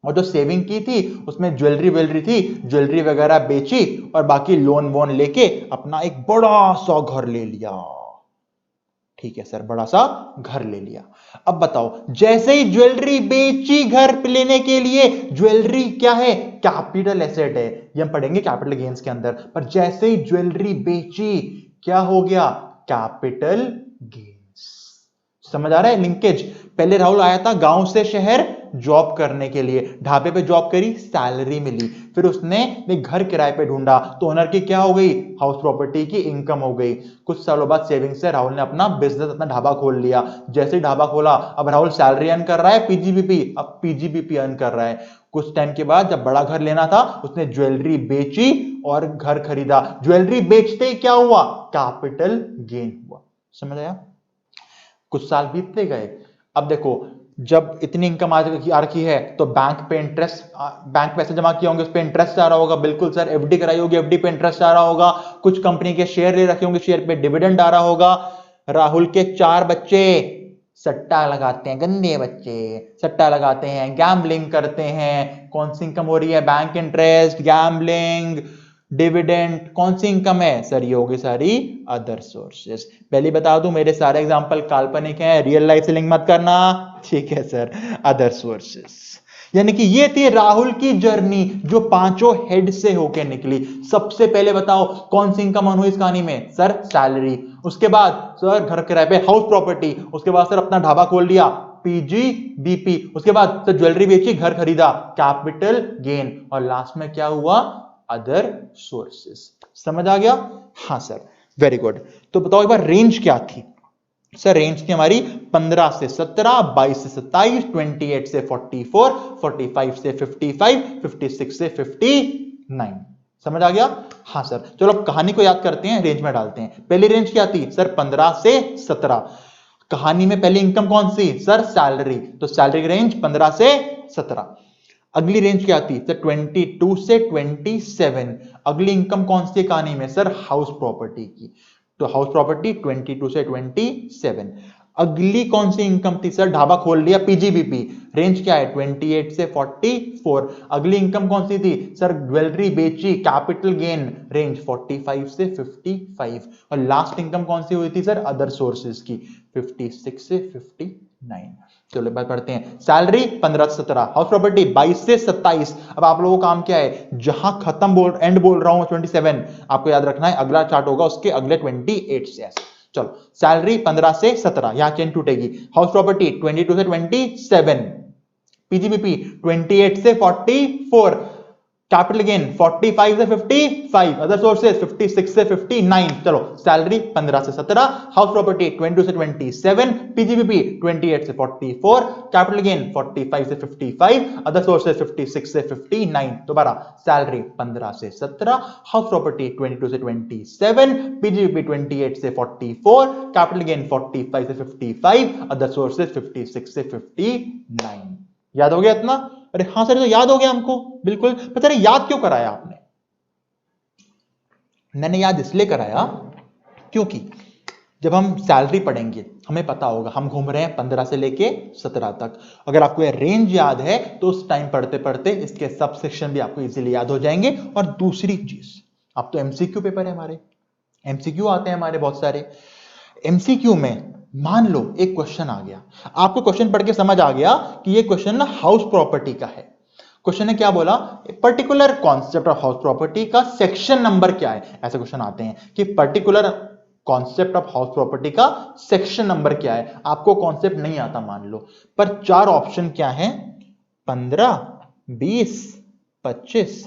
और जो सेविंग की थी, उसमें ज्वेलरी थी, ज्वेलरी वगैरह बेची और बाकी लोन वोन लेके अपना एक बड़ा सा घर ले लिया। ठीक है सर, बड़ा सा घर ले लिया। अब बताओ, जैसे ही ज्वेलरी बेची घर लेने के लिए, ज्वेलरी क्या है? कैपिटल एसेट है, ये हम पढ़ेंगे कैपिटल गेन्स के अंदर। पर जैसे ही ज्वेलरी बेची, क्या हो गया? Capital gains. समझ आ रहा है लिंकेज? पहले राहुल आया था गांव से शहर जॉब करने के लिए, ढाबे पे जॉब करी, सैलरी मिली, फिर उसने एक घर किराए पे ढूंढा, तो ओनर की क्या हो गई? हाउस प्रॉपर्टी की इनकम हो गई। कुछ सालों बाद सेविंग से राहुल ने अपना बिजनेस, अपना ढाबा खोल लिया। जैसे ही ढाबा खोला, अब राहुल सैलरी अर्न कर रहा है, पीजीबीपी, अब पीजीबीपी अर्न कर रहा है। कुछ टाइम के बाद जब बड़ा घर लेना था, उसने ज्वेलरी बेची और घर खरीदा। ज्वेलरी बेचते ही क्या हुआ? कैपिटल गेन हुआ। समझ आया? कुछ साल बीतते गए, अब देखो, जब इतनी इनकम आ रखी है तो बैंक पे इंटरेस्ट, बैंक पैसे जमा किए होंगे उस पे इंटरेस्ट आ रहा होगा, बिल्कुल सर। एफडी कराई होगी, एफडी पे इंटरेस्ट आ रहा होगा। कुछ कंपनी के शेयर ले रखे होंगे, शेयर पे डिविडेंड आ रहा होगा। राहुल के 4 बच्चे सट्टा लगाते हैं, गंदे बच्चे सट्टा लगाते हैं, गैम्बलिंग करते हैं। कौन सी इनकम हो रही है? Bank interest, gambling, dividend. कौन सी इनकम है सर? ये होगी सारी अदर सोर्सेस। पहले बता दूं, मेरे सारे एग्जांपल काल्पनिक हैं, रियल लाइफ से लिंक मत करना, ठीक है सर। अदर सोर्सेस, यानी कि ये थी राहुल की जर्नी जो 5 हेड से होके निकली। सबसे पहले बताओ कौन सी इनकम हुई इस कहानी में? Sir salary. उसके बाद सर घर किराए पे, हाउस प्रॉपर्टी। उसके बाद सर अपना ढाबा खोल लिया, पीजीबीपी। उसके बाद सर ज्वेलरी बेची, घर खरीदा, कैपिटल गेन। और लास्ट में क्या हुआ? Other sources. समझ आ गया? हाँ सर, वेरी गुड। तो बताओ एक बार रेंज क्या थी? सर रेंज थी हमारी 15 से 17, 22 से 27, 28 से 44, 45 से 55, 56 से 59। समझ आ गया? हाँ सर। चलो अब कहानी को याद करते हैं, रेंज में डालते हैं। पहली रेंज क्या थी? सर 15 से 17। कहानी में पहली इनकम कौन सी? Sir salary. तो सैलरी रेंज 15 से 17। अगली रेंज क्या थी? सर 22 से 27। अगली इनकम कौन सी कहानी में? सर हाउस प्रॉपर्टी की। तो हाउस प्रॉपर्टी 22 से 27। अगली कौन सी इनकम थी? सर ढाबा खोल लिया, पीजीबीपी। रेंज क्या है? 28 से 44। अगली इनकम कौन सी थी? सर ज्वेलरी बेची, कैपिटल गेन। रेंज 45 से 55। और लास्ट इनकम कौन सी हुई थी? सर अदर सोर्सेज की, 56 से 59। चलो बात पढ़ते हैं। सैलरी 15 से 17, हाउस प्रॉपर्टी 22 से 27। अब आप लोगों का काम क्या है? जहां खत्म एंड बोल रहा हूं 27, आपको याद रखना है अगला चार्ट होगा उसके अगले 28 से। चलो सैलरी 15 से 17, यहां चेन टूटेगी। हाउस प्रॉपर्टी 22 से 27, पीजीबीपी 28 से 44, कैपिटल गेन 45 से 55, अदर सोर्सेज 56 से 59। चलो सैलरी 15 से 17, हाउस प्रॉपर्टी 22 से 27, पीजीबीपी 28 से 44, कैपिटल गेन 45 से 55, अदर सोर्सेज 56 से 59। दोबारा सैलरी 15 से 17, हाउस प्रॉपर्टी 22 से 27, पीजीबीपी 28 से 44, कैपिटल गेन 45 से 55, अदर सोर्सेज 56 से 59। याद हो गया इतना? अरे हाँ सर, तो याद हो गया हमको, बिल्कुल। पता नहीं याद क्यों कराया आपने? मैंने याद इसलिए कराया क्योंकि जब हम सैलरी पढ़ेंगे हमें पता होगा हम घूम रहे हैं 15 से लेके 17 तक। अगर आपको ये रेंज याद है तो उस टाइम पढ़ते पढ़ते इसके सब सेक्शन भी आपको इजीली याद हो जाएंगे। और दूसरी चीज, अब तो एमसीक्यू पेपर है हमारे, एमसीक्यू आते हैं हमारे बहुत सारे। एमसीक्यू में मान लो एक क्वेश्चन आ गया, आपको क्वेश्चन पढ़ के समझ आ गया कि ये क्वेश्चन ना हाउस प्रॉपर्टी का है। क्वेश्चन ने क्या बोला? Particular concept of house property का सेक्शन नंबर क्या है? ऐसे क्वेश्चन आते हैं कि particular concept of house property का सेक्शन नंबर क्या है। आपको कॉन्सेप्ट नहीं आता मान लो, पर 4 ऑप्शन क्या है? 15, 20, 25,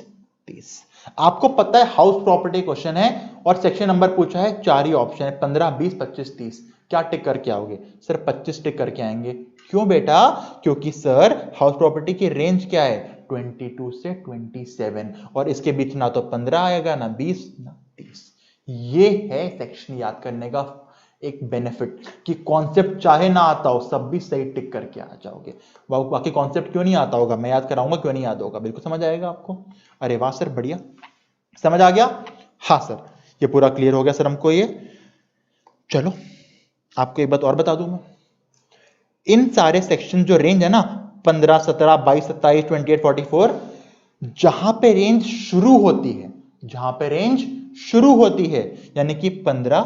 30। आपको पता है हाउस प्रॉपर्टी क्वेश्चन है और सेक्शन नंबर पूछा है, 4 ही ऑप्शन है, 15, 20, 25, 30। क्या टिक करके आओगे? सर 25 टिक करके आएंगे। क्यों बेटा? क्योंकि सर हाउस प्रॉपर्टी की रेंज क्या है? 22 से 27, और इसके बीच ना तो 15 आएगा, ना 20, ना 30। ये है सेक्शन याद करने का एक बेनिफिट कि कॉन्सेप्ट चाहे ना आता हो सब भी सही टिक करके आ जाओगे। बाकी कॉन्सेप्ट क्यों नहीं आता होगा मैं याद कराऊंगा, क्यों नहीं याद होगा, बिल्कुल समझ आएगा आपको। अरे वाह सर, बढ़िया, समझ आ गया? हाँ सर, ये पूरा क्लियर हो गया सर हमको ये। चलो आपको एक बात और बता दूं मैं, इन सारे सेक्शन जो रेंज है ना 15, 17, 22, 27, 28, 44, जहां पे रेंज शुरू होती है, जहां पे रेंज शुरू होती है, यानी कि 15,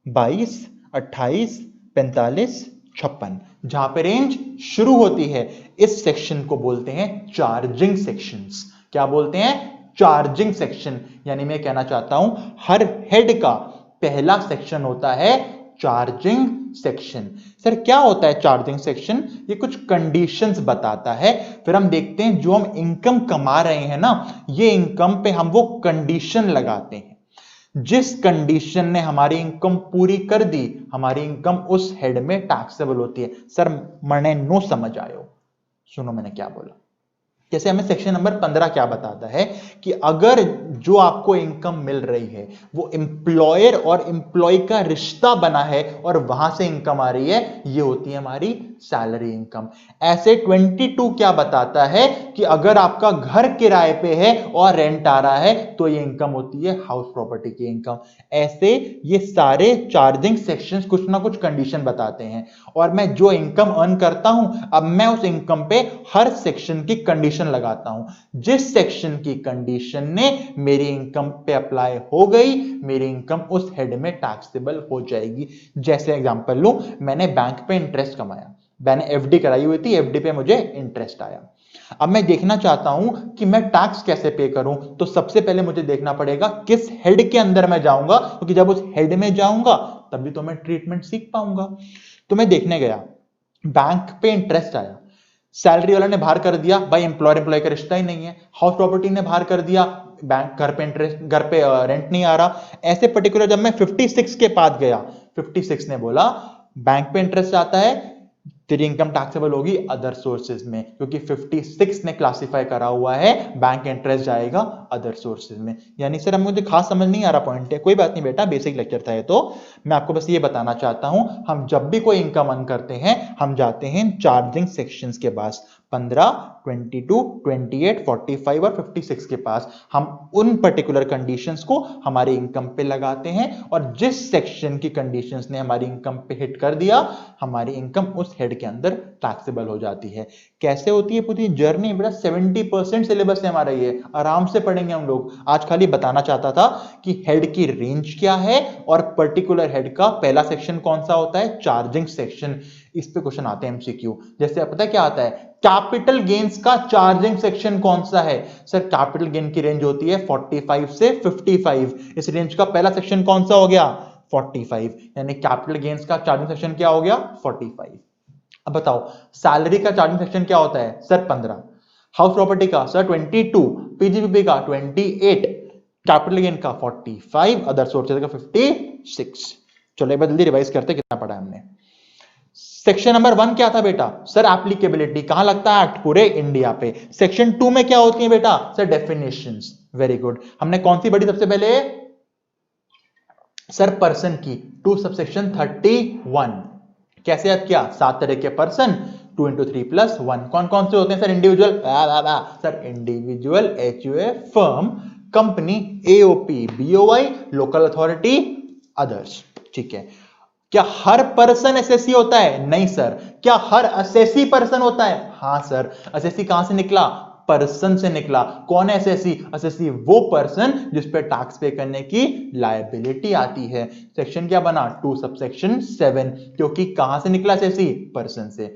22, 28, 45, 56, जहां पे रेंज शुरू होती है, इस सेक्शन को बोलते हैं चार्जिंग सेक्शंस। क्या बोलते हैं? Charging section. यानी मैं कहना चाहता हूं हर हेड का पहला सेक्शन होता है चार्जिंग सेक्शन। सर क्या होता है चार्जिंग सेक्शन? ये कुछ कंडीशंस बताता है। फिर हम देखते हैं जो हम इनकम कमा रहे हैं ना, ये इनकम पे हम वो कंडीशन लगाते हैं। जिस कंडीशन ने हमारी इनकम पूरी कर दी, हमारी इनकम उस हेड में टैक्सेबल होती है। सर मैंने नो समझ आयो, सुनो मैंने क्या बोला। जैसे हमें सेक्शन नंबर 15 क्या बताता है कि अगर जो आपको इनकम मिल रही है वो एम्प्लॉयर और एम्प्लॉय का रिश्ता बना है और वहां से इनकम आ रही है, ये होती है हमारी सैलरी इनकम। ऐसे 22 क्या बताता है कि अगर आपका घर किराए पे है और रेंट आ रहा है तो ये इनकम होती है हाउस प्रॉपर्टी की इनकम। ऐसे ये सारे चार्जिंग सेक्शंस कुछ ना कुछ कंडीशन बताते हैं और मैं जो इनकम अर्न करता हूं, अब मैं उस इनकम पे हर सेक्शन की कंडीशन लगाता हूं। जिस सेक्शन की कंडीशन ने मेरी इनकम पे अप्लाई हो गई, मेरी इनकम उस हेड में टैक्सेबल हो जाएगी। जैसे एग्जांपल लूं, मैंने बैंक पे इंटरेस्ट कमाया, मैंने एफडी कराई हुई थी, एफडी पे मुझे इंटरेस्ट आया। अब मैं देखना चाहता हूं कि मैं टैक्स कैसे पे करूं, तो सबसे पहले मुझे देखना पड़ेगा किस हेड के अंदर मैं जाऊंगा, क्योंकि जब उस हेड में जाऊंगा तभी तो मैं ट्रीटमेंट सीख पाऊंगा। तो मैं देखने गया, बैंक पे इंटरेस्ट आया, सैलरी वाला ने बाहर कर दिया, भाई एम्प्लॉयर एम्प्लॉय का रिश्ता ही नहीं है। हाउस प्रॉपर्टी ने बाहर कर दिया, बैंक घर पे इंटरेस्ट, घर पे रेंट नहीं आ रहा। ऐसे पर्टिकुलर जब मैं 56 के पास गया, 56 ने बोला बैंक पे इंटरेस्ट आता है, तेरी इनकम टैक्सेबल होगी अदर सोर्सेज में, क्योंकि 56 ने क्लासिफाई करा हुआ है बैंक इंटरेस्ट जाएगा अदर सोर्सेज में। यानी सर मुझे खास समझ नहीं आ रहा पॉइंट है, कोई बात नहीं बेटा, बेसिक लेक्चर था ये, तो मैं आपको बस ये बताना चाहता हूं, हम जब भी कोई इनकम अर्न करते हैं हम जाते हैं चार्जिंग सेक्शंस के पास, 15, 22, 28, 45 और 56 के पास। हम उन पर्टिकुलर कंडीशंस को हमारे इनकम पे लगाते हैं और जिस सेक्शन की कंडीशंस ने हमारी इनकम पे हिट कर दिया, हमारी इनकम उस हेड के अंदर टैक्सेबल हो जाती है। कैसे होती है पूरी जर्नी बेटा, 70% सिलेबस है हमारा, ये आराम से पढ़ेंगे हम लोग। आज खाली बताना चाहता था कि हेड की रेंज क्या है और पर्टिकुलर हेड का पहला सेक्शन कौन सा होता है, चार्जिंग सेक्शन। इस पे क्वेश्चन आते हैं एमसीक्यू। जैसे पता है क्या आता है, कैपिटल गेन्स का चार्जिंग सेक्शन कौन सा है? सर कैपिटल गेन की रेंज होती है 45 से 55। इस रेंज का पहला सेक्शन कौन सा हो गया, 45। यानी कैपिटल गेन्स का चार्जिंग सेक्शन क्या हो गया, 45। अब बताओ सैलरी का चार्जिंग सेक्शन क्या होता है, सर 15। हाउस प्रॉपर्टी का सर 22, पीजीबीपी का 28, कैपिटल गेन का 45, अदर सोर्सेज का 56। चलो एक बार जल्दी रिवाइज करते हैं कितना पढ़ा है हमने। सेक्शन नंबर 1 क्या था बेटा, सर एप्लीकेबिलिटी, कहां लगता है एक्ट, पूरे इंडिया पे। सेक्शन 2 में क्या होती है बेटा, सर डेफिनेशंस। वेरी गुड, हमने कौन सी पढ़ी सबसे पहले, सर पर्सन की, 2 सबसेक्शन 31। कैसे याद किया, 7 तरह के पर्सन, 2 into 3 + 1। कौन कौन से होते हैं sir, individual, sir individual, HUA, firm, company, AOP, BOI, local authority, others. ठीक है, क्या हर पर्सन एसएससी होता है? नहीं सर। क्या हर असेसी पर्सन होता है? हां सर। असेसी कहां से निकला, पर्सन से निकला। कौन है असेसी? असेसी वो पर्सन जिस पे टैक्स पे करने की लायबिलिटी आती है। सेक्शन क्या बना, 2 सबसेक्शन 7, क्योंकि कहां से निकला असेसी, पर्सन से।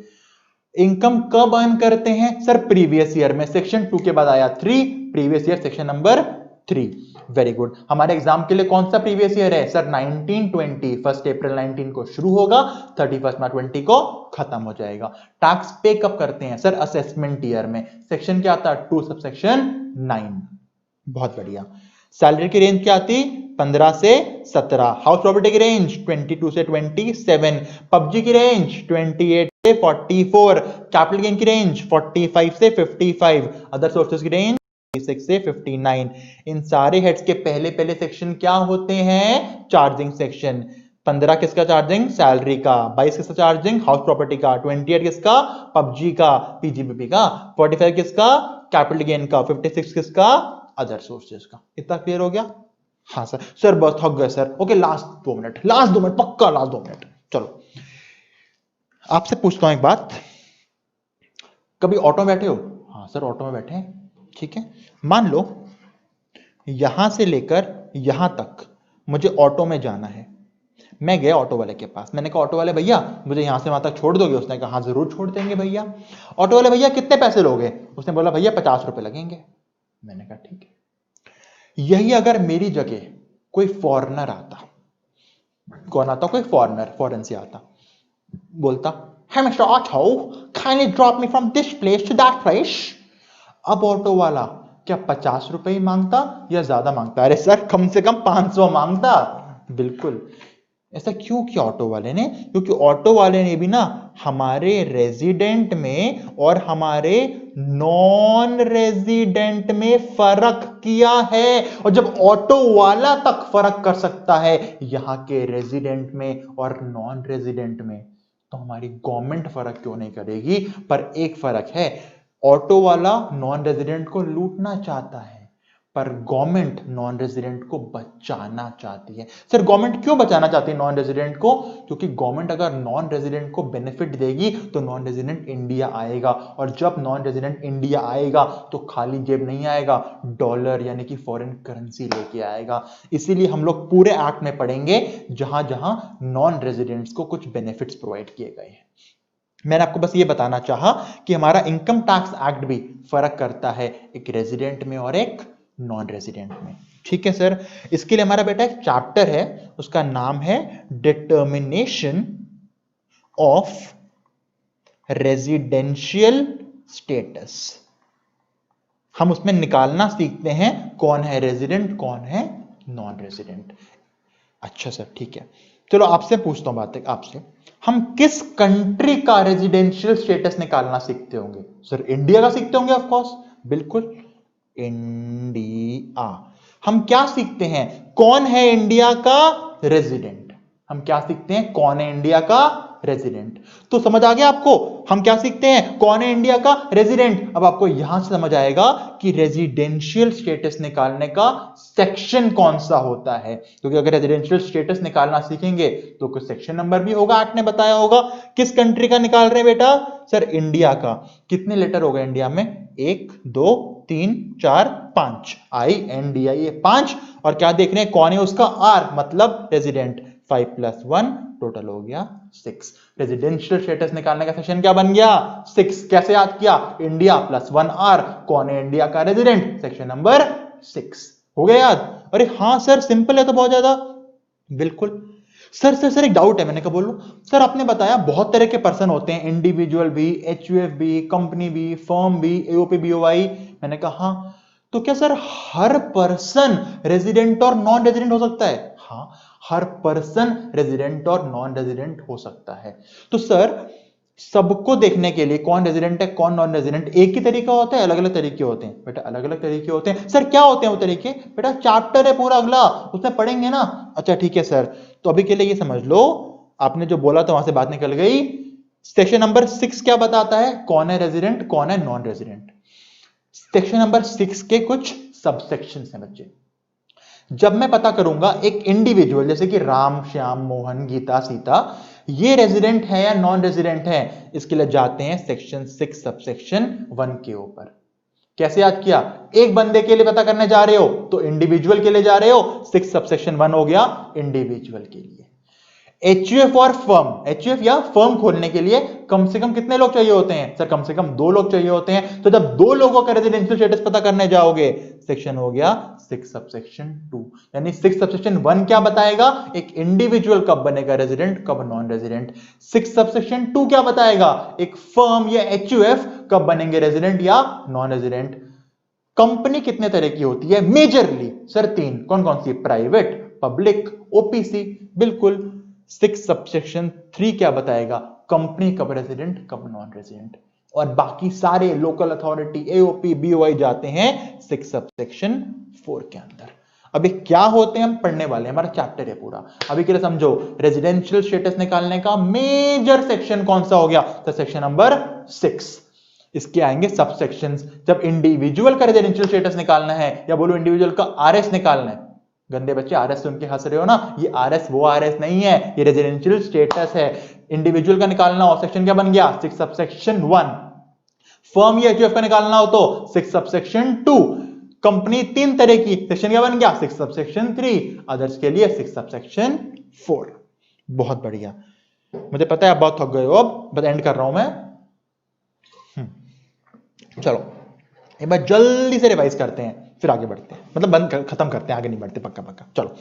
इनकम कब अर्न करते हैं, सर प्रीवियस ईयर में। सेक्शन 2 के बाद आया 3, previous year section number 3। Very good, हमारे एग्जाम के लिए कौन सा प्रीवियस ईयर है, सर 1920। 1 अप्रैल 19 को शुरू होगा, 31 मार्च 20 को खत्म हो जाएगा। टैक्स पे कब करते हैं, सर असेसमेंट ईयर में। सेक्शन क्या आता है, 2 सबसेक्शन 9। बहुत बढ़िया। सैलरी की रेंज क्या आती, 15 से 17। हाउस प्रॉपर्टी की रेंज 22 से 27। पबजी की रेंज 28 से 44। कैपिटल गेन की रेंज 45 से 55। अदर सोर्सेज की रेंज 36 से 59। इन सारे हेड्स के पहले पहले सेक्शन क्या होते हैं, चार्जिंग सेक्शन। 15 किसका चार्जिंग, सैलरी का। 22 किसका चार्जिंग, हाउस प्रॉपर्टी का। 28 किसका, पबजी का, पीजीबीपी का। 45 किसका, कैपिटल गेन का। 56 किसका, अदर सोर्सेज का। इतना क्लियर हो गया? हाँ सर। सर बस थक गए sir. Okay, last 2 minute, last 2 minute, पक्का लास्ट 2 मिनट। चलो आपसे पूछता हूं एक बात, कभी ऑटो में बैठे हो? हाँ सर ऑटो में बैठे हैं। ठीक है, मान लो यहां से लेकर यहां तक मुझे ऑटो में जाना है। मैं गया ऑटो वाले के पास, मैंने कहा ऑटो वाले भैया मुझे यहां से वहां तक छोड़ दोगे? उसने कहा हाँ जरूर छोड़ देंगे भैया। ऑटो वाले भैया कितने पैसे लोगे? उसने बोला भैया 50 रुपए लगेंगे। मैंने कहा ठीक है। यही अगर मेरी जगह कोई फॉरेनर आता, कौन आता, कोई फॉरेनर, फॉरेन से आता, बोलता है mister auto kindly drop me from this place to that place. अब ऑटो वाला क्या 50 रुपए ही मांगता या ज्यादा मांगता? अरे सर कम से कम 500 मांगता। बिल्कुल, ऐसा क्यों किया ऑटो वाले ने? क्योंकि ऑटो वाले ने भी ना हमारे रेजिडेंट में और हमारे नॉन रेजिडेंट में फर्क किया है। और जब ऑटो वाला तक फर्क कर सकता है यहां के रेजिडेंट में और नॉन रेजिडेंट में, तो हमारी गवर्नमेंट फर्क क्यों नहीं करेगी? पर एक फर्क है, ऑटो वाला नॉन रेजिडेंट को लूटना चाहता है, पर गवर्नमेंट नॉन रेजिडेंट को बचाना चाहती है। सर गवर्नमेंट क्यों बचाना चाहती है नॉन रेजिडेंट को? क्योंकि गवर्नमेंट अगर नॉन रेजिडेंट को बेनिफिट देगी तो नॉन रेजिडेंट इंडिया आएगा, और जब नॉन रेजिडेंट इंडिया आएगा तो खाली जेब नहीं आएगा, डॉलर यानी कि फॉरेन करेंसी लेके आएगा। इसीलिए हम लोग पूरे एक्ट में पढ़ेंगे जहां जहां नॉन रेजिडेंट्स को कुछ बेनिफिट्स प्रोवाइड किए गए हैं। मैंने आपको बस ये बताना चाहा कि हमारा इनकम टैक्स एक्ट भी फर्क करता है एक रेजिडेंट में और एक नॉन रेजिडेंट में। ठीक है सर, इसके लिए हमारा बेटा एक चैप्टर है, उसका नाम है डिटर्मिनेशन ऑफ रेजिडेंशियल स्टेटस। हम उसमें निकालना सीखते हैं कौन है रेजिडेंट कौन है नॉन रेजिडेंट। अच्छा सर ठीक है, चलो आपसे पूछता हूं बात आपसे, हम किस कंट्री का रेजिडेंशियल स्टेटस निकालना सीखते होंगे? सर इंडिया का सीखते होंगे ऑफ कोर्स, बिल्कुल इंडिया। हम क्या सीखते हैं, कौन है इंडिया का रेजिडेंट? हम क्या सीखते हैं, कौन है इंडिया का रेजिडेंट? तो समझ आ गया आपको, हम क्या सीखते हैं, कौन है इंडिया का रेजिडेंट। अब आपको यहां से समझ आएगा कि रेजिडेंशियल स्टेटस निकालने का सेक्शन कौन सा होता है, क्योंकि अगर रेजिडेंशियल स्टेटस निकालना सीखेंगे तो कुछ सेक्शन नंबर भी होगा, आपने बताया होगा। किस कंट्री का निकाल रहे हैं बेटा? सर इंडिया का। कितने लेटर हो गए इंडिया में? 1 2 3 4 5, INDIA 5, और क्या देख रहे हैं, कौन है उसका? R, मतलब रेजिडेंट। 5 + 1 टोटल हो गया 6। रेजिडेंशियल स्टेटस निकालने का सेक्शन क्या बन गया? 6। कैसे याद किया? इंडिया + 1 R, कौन है इंडिया का रेजिडेंट? सेक्शन नंबर 6 हो गया याद? अरे हाँ सर सिंपल है तो बहुत ज्यादा। बिल्कुल सर एक डाउट है, मैंने कहा बोलूं। सर आपने बताया बहुत तरह के पर्सन होते हैं, इंडिविजुअल भी, HUF भी, कंपनी भी, फर्म भी, AOP BOI। मैंने कहा हाँ, तो क्या सर हर पर्सन रेजिडेंट और नॉन रेजिडेंट हो सकता है? हाँ, हर पर्सन रेजिडेंट और नॉन रेजिडेंट हो सकता है। तो सर सबको देखने के लिए कौन रेजिडेंट है कौन नॉन रेजिडेंट एक ही तरीका होता है, अलग अलग तरीके होते हैं? बेटा अलग अलग तरीके होते हैं। सर क्या होते हैं वो तरीके? बेटा चैप्टर है पूरा अगला, उसमें पढ़ेंगे ना। अच्छा ठीक है सर, तो अभी के लिए ये समझ लो, आपने जो बोला था वहां से बात निकल गई। सेक्शन नंबर 6 क्या बताता है, कौन है रेजिडेंट कौन है नॉन रेजिडेंट। सेक्शन नंबर 6 के कुछ सबसेक्शंस हैं बच्चे। जब मैं पता करूंगा एक इंडिविजुअल जैसे कि राम, श्याम, मोहन, गीता, सीता, ये रेजिडेंट है या नॉन रेजिडेंट है, इसके लिए जाते हैं सेक्शन 6 सबसेक्शन 1 के ऊपर। कैसे याद किया? एक बंदे के लिए पता करने जा रहे हो तो इंडिविजुअल के लिए जा रहे हो, 6 सबसेक्शन 1 हो गया इंडिविजुअल के लिए। HUF और फर्म, HUF या फर्म खोलने के लिए कम से कम कितने लोग चाहिए होते हैं? सर कम से कम 2 लोग चाहिए होते हैं। तो जब 2 लोगों का रेजिडेंशियल स्टेटस पता करने जाओगे, सेक्शन हो गया 6 सबसेक्शन 2। यानी 6 सबसेक्शन 1 क्या बताएगा, एक इंडिविजुअल कब बनेगा रेजिडेंट कब नॉन रेजिडेंट। 6 सबसेक्शन 2 क्या बताएगा, एक फर्म या HUF कब बनेंगे रेजिडेंट या नॉन रेजिडेंट। कंपनी कितने तरह की होती है मेजरली? सर 3। कौन कौन सी? Private, public, OPC। बिल्कुल। 6 सबसेक्शन 3 क्या बताएगा, कंपनी कब रेजिडेंट कब नॉन रेजिडेंट। और बाकी सारे लोकल अथॉरिटी, AOP BOI जाते हैं 6 सबसेक्शन 4 के अंदर। अभी क्या होते हैं हम पढ़ने वाले हैं, हमारा चैप्टर है पूरा। अभी के लिए समझो, रेजिडेंशियल स्टेटस निकालने का मेजर सेक्शन कौन सा हो गया? तो सेक्शन नंबर 6। इसके आएंगे सबसेक्शंस। जब इंडिविजुअल का रेजिडेंशियल स्टेटस निकालना है, या बोलो इंडिविजुअल का RS निकालना है। गंदे बच्चे RS सुन के हंस रहे हो ना, ये RS वो RS नहीं है, ये रेजिडेंशियल स्टेटस है। इंडिविजुअल का निकालना हो, सेक्शन क्या बन गया? 6 सबसेक्शन 1। फर्म या HUF का निकालना हो तो 6 सबसेक्शन 2। कंपनी 3 तरह की, सेक्शन क्या बन गया? 6 सबसेक्शन 3। अदर्स के लिए 6 सबसेक्शन 4। बहुत बढ़िया, मुझे पता है आप बहुत थक गए हो, अब बस एंड कर रहा हूं मैं। चलो एक बार जल्दी से रिवाइज करते हैं, फिर आगे बढ़ते हैं, मतलब बंद खत्म करते हैं, आगे नहीं बढ़ते, पक्का पक्का। चलो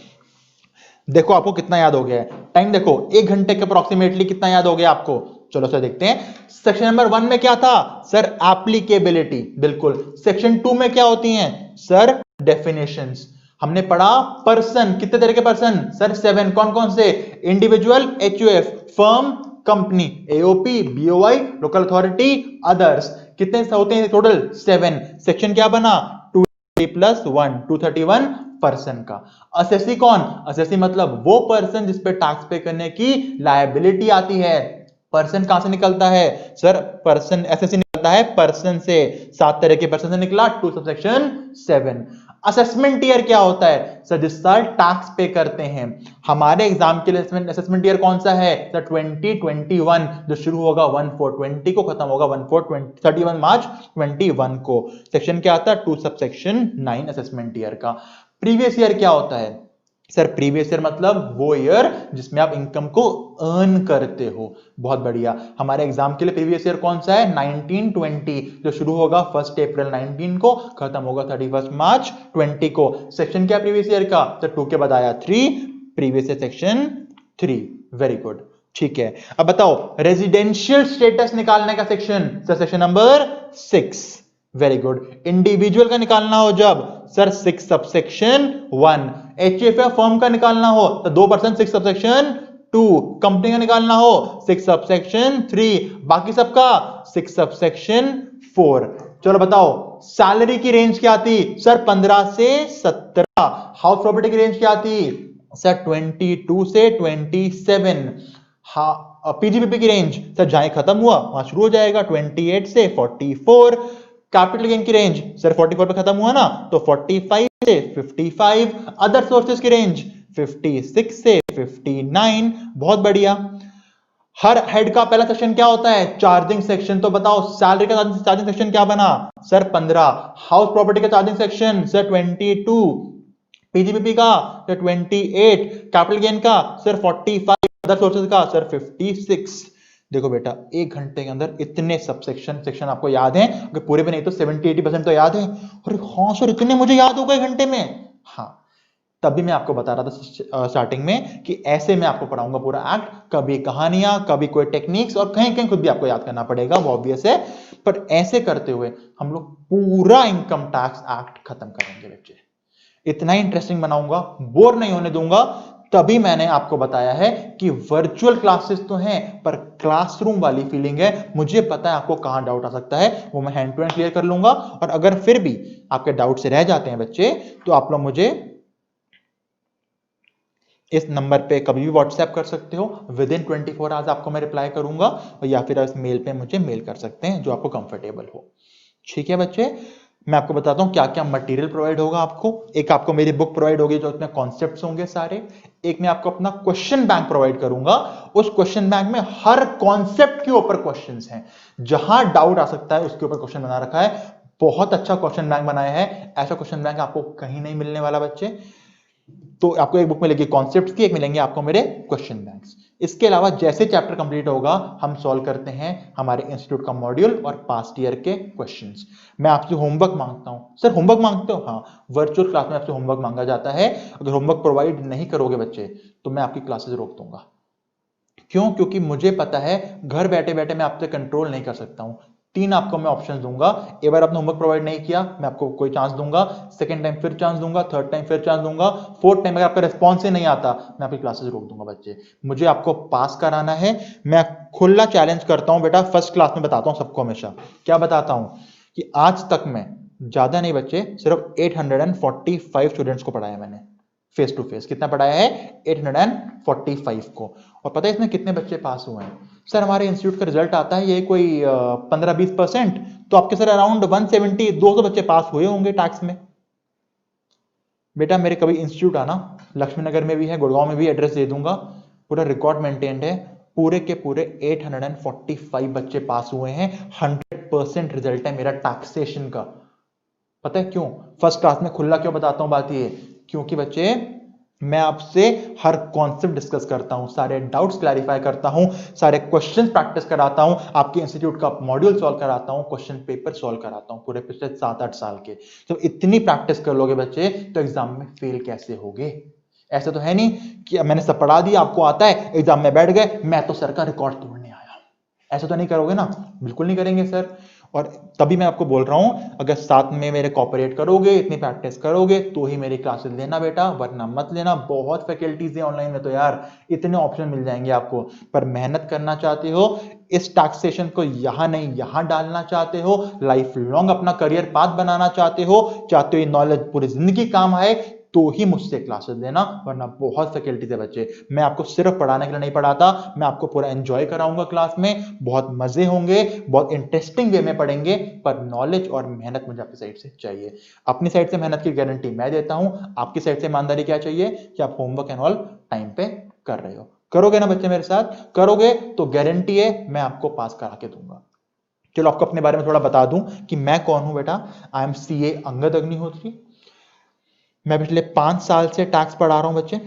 देखो आपको कितना याद हो गया है, टाइम देखो 1 घंटे के अप्रोक्सीमेटली कितना याद हो गया आपको। चलो सर देखते हैं, सेक्शन नंबर 1 में क्या था? Sir applicability. बिल्कुल। सेक्शन 2 में क्या होती हैं? Sir definitions. हमने पढ़ा पर्सन, कितने तरह के पर्सन सर 7, कौन कौन से? Individual, HUF, firm, company, AOP, BOI, local authority, others. कितने होते हैं टोटल? 7। सेक्शन क्या बना? 2+1, 231 पर्सन का। असेसी कौन? असेसी मतलब वो पर्सन जिस पे टैक्स पे करने की लायबिलिटी आती है। पर्सन कहां से निकलता है सर? पर्सन एसएससी निकलता है पर्सन से। 7 तरह के पर्सन से निकला, 2 सबसेक्शन 7। असेसमेंट ईयर क्या होता है सर? जिस साल टैक्स पे करते हैं। हमारे एग्जाम के लिए असेसमेंट ईयर कौन सा है सर? 2021, जो शुरू होगा 1/4/20 को, खत्म होगा 31 मार्च 21 को। सेक्शन क्या आता है? 2 सबसेक्शन 9 असेसमेंट ईयर का। प्रीवियस ईयर क्या होता है सर? प्रीवियस ईयर मतलब वो ईयर जिसमें आप इनकम को अर्न करते हो। बहुत बढ़िया। हमारे एग्जाम के लिए प्रीवियस ईयर कौन सा है? 1920, जो शुरू होगा 1 अप्रैल 19 को, खत्म होगा 31 मार्च 20 को। सेक्शन क्या प्रीवियस ईयर का? तो 2 के बाद आया 3, previous year section 3। Very good, ठीक है। अब बताओ रेजिडेंशियल स्टेटस निकालने का section sir, section number 6। Very good. Individual का निकालना हो जब सर 6 सबसेक्शन 1। HUF फर्म का निकालना हो तो 2%, 6 सबसेक्शन 2। कंपनी का निकालना हो 6 सबसेक्शन 3। बाकी सबका 6 सबसेक्शन 4। चलो बताओ सैलरी की रेंज क्या थी सर? 15 से 17। हाउस प्रॉपर्टी की रेंज क्या थी सर? 22 से 27। पीजीबीपी की रेंज सर जहां खत्म हुआ वहां शुरू हो जाएगा, 28 से 44। कैपिटल गेन की रेंज सर 44 पे खत्म हुआ ना, तो 45 से 55। अदर सोर्सेज की रेंज 56 से 59। बहुत बढ़िया। हर हेड का पहला सेक्शन क्या होता है? Charging section. तो बताओ सैलरी का चार्जिंग सेक्शन क्या बना सर? 15। हाउस प्रॉपर्टी का चार्जिंग सेक्शन सर 22। पीजीबीपी का सर 28। कैपिटल गेन का सर 45। अदर सोर्सेज का सर 56। देखो बेटा 1 घंटे के अंदर इतने सेक्शन आपको याद हैं? अगर पूरे भी नहीं तो 70-80% तो याद है। अरे हाँ सर, इतने मुझे याद हो गए घंटे में। हाँ, तभी मैं आपको बता रहा था स्टार्टिंग में कि ऐसे मैं आपको पढ़ाऊंगा पूरा एक्ट, कभी कहानियां, कभी कोई टेक्निक्स, और कहीं कहीं खुद भी आपको याद करना पड़ेगा, वो ऑब्वियस है। पर ऐसे करते हुए हम लोग पूरा इनकम टैक्स एक्ट खत्म करेंगे बच्चे। इतना ही इंटरेस्टिंग बनाऊंगा, बोर नहीं होने दूंगा। तभी मैंने आपको बताया है कि वर्चुअल क्लासेस तो हैं पर क्लासरूम वाली फीलिंग है। मुझे पता है आपको कहां डाउट आ सकता है, वो मैं हैंड टू हैंड क्लियर कर लूंगा। और अगर फिर भी आपके डाउट से रह जाते हैं बच्चे, तो आप लोग मुझे इस नंबर पे कभी भी व्हाट्सएप कर सकते हो। विद इन 24 आवर्स आपको मैं रिप्लाई करूंगा, और या फिर इस मेल पे मुझे मेल कर सकते हैं, जो आपको कंफर्टेबल हो। ठीक है बच्चे, मैं आपको बताता हूं क्या क्या मटेरियल प्रोवाइड होगा आपको। एक आपको मेरी बुक प्रोवाइड होगी जो इसमें कॉन्सेप्ट्स होंगे सारे। एक मैं आपको अपना क्वेश्चन बैंक प्रोवाइड करूंगा। उस क्वेश्चन बैंक में हर कॉन्सेप्ट के ऊपर क्वेश्चंस हैं, जहां डाउट आ सकता है उसके ऊपर क्वेश्चन बना रखा है। बहुत अच्छा क्वेश्चन बैंक बनाया है, ऐसा क्वेश्चन बैंक आपको कहीं नहीं मिलने वाला बच्चे। तो आपको एक बुक मिलेगी कॉन्सेप्ट्स की, एक मिलेंगे आपको मेरे क्वेश्चन बैंक्स। इसके अलावा जैसे चैप्टर कंप्लीट होगा हम सॉल्व करते हैं हमारे इंस्टीट्यूट का मॉड्यूल और पास्ट ईयर के क्वेश्चंस। मैं आपसे होमवर्क मांगता हूं। सर होमवर्क मांगते हो? हाँ, वर्चुअल क्लास में आपसे होमवर्क मांगा जाता है। अगर होमवर्क प्रोवाइड नहीं करोगे बच्चे तो मैं आपकी क्लासेस रोक दूंगा। क्यों? क्योंकि मुझे पता है घर बैठे बैठे मैं आपसे कंट्रोल नहीं कर सकता हूं। 3 आपको मैं ऑप्शन दूंगा। एक बार आपने होमवर्क प्रोवाइड नहीं किया, मैं आपको कोई चांस दूंगा। सेकंड टाइम फिर चांस दूंगा, थर्ड टाइम फिर चांस दूंगा, फोर्थ टाइम अगर आपका रिस्पॉन्स ही नहीं आता, मैं आपकी क्लासेस रोक दूंगा बच्चे। मुझे आपको पास कराना है। मैं खुला चैलेंज करता हूं बेटा, फर्स्ट क्लास में बताता हूं सबको हमेशा। क्या बताता हूं कि आज तक मैं ज्यादा नहीं बच्चे, सिर्फ 845 स्टूडेंट्स को पढ़ाया मैंने फेस टू फेस। कितना पढ़ाया है? 845 को। और पता है इसमें कितने बच्चे पास हुए हैं? सर हमारे इंस्टीट्यूट का रिजल्ट आता है ये कोई 15-20%, तो आपके सर अराउंड 170-200 बच्चे पास हुए होंगे टैक्स में। बेटा मेरे कभी इंस्टीट्यूट आना, लक्ष्मी नगर में भी है, गुड़गांव में भी, एड्रेस दे दूंगा। पूरा रिकॉर्ड मेंटेन्ड है, पूरे के पूरे 845 बच्चे पास हुए हैं। 100% रिजल्ट है मेरा टैक्सेशन का। पता है क्यों? फर्स्ट क्लास में खुला क्यों बताता हूं बात ये, क्योंकि बच्चे मैं आपसे हर कॉन्सेप्ट डिस्कस करता हूं, सारे डाउट्स क्लैरिफाई करता हूं, सारे क्वेश्चन प्रैक्टिस कराता हूं, आपके इंस्टीट्यूट का मॉड्यूल सॉल्व कराता हूं, क्वेश्चन पेपर सॉल्व कराता हूं पूरे पिछले 7-8 साल के। तो इतनी प्रैक्टिस कर लोगे बच्चे तो एग्जाम में फेल कैसे होगे? ऐसा तो है नहीं कि मैंने सब पढ़ा दिया, आपको आता है, एग्जाम में बैठ गए, मैं तो सर का रिकॉर्ड तोड़ने आया। ऐसा तो नहीं करोगे ना? बिल्कुल नहीं करेंगे सर। और तभी मैं आपको बोल रहा हूं, अगर साथ में मेरे कोऑपरेट करोगे, इतनी प्रैक्टिस करोगे तो ही मेरी क्लासेस लेना बेटा, वरना मत लेना। बहुत फैकल्टीज है ऑनलाइन में तो यार, इतने ऑप्शन मिल जाएंगे आपको। पर मेहनत करना चाहते हो, इस टैक्सेशन को यहां नहीं यहां डालना चाहते हो, लाइफ लॉन्ग अपना करियर पाथ बनाना चाहते हो ये नॉलेज पूरी जिंदगी काम आए, तो ही मुझसे क्लासेस लेना, वरना बहुत फैकल्टीज है बच्चे। मैं आपको सिर्फ पढ़ाने के लिए नहीं पढ़ाता, मैं आपको पूरा एंजॉय कराऊंगा क्लास में, बहुत मजे होंगे, बहुत इंटरेस्टिंग वे में पढ़ेंगे। पर नॉलेज और मेहनत मुझे आपकी साइड से चाहिए। अपनी साइड से मेहनत की गारंटी मैं देता हूं, आपकी साइड से ईमानदारी क्या चाहिए कि आप होमवर्क एंड ऑल टाइम पे कर रहे हो। करोगे ना बच्चे मेरे साथ? करोगे तो गारंटी है मैं आपको पास करा के दूंगा। चलो आपको अपने बारे में थोड़ा बता दूं कि मैं कौन हूं बेटा। आई एम सीए अंगद अग्निहोत्री। मैं पिछले 5 साल से टैक्स पढ़ा रहा हूं बच्चे।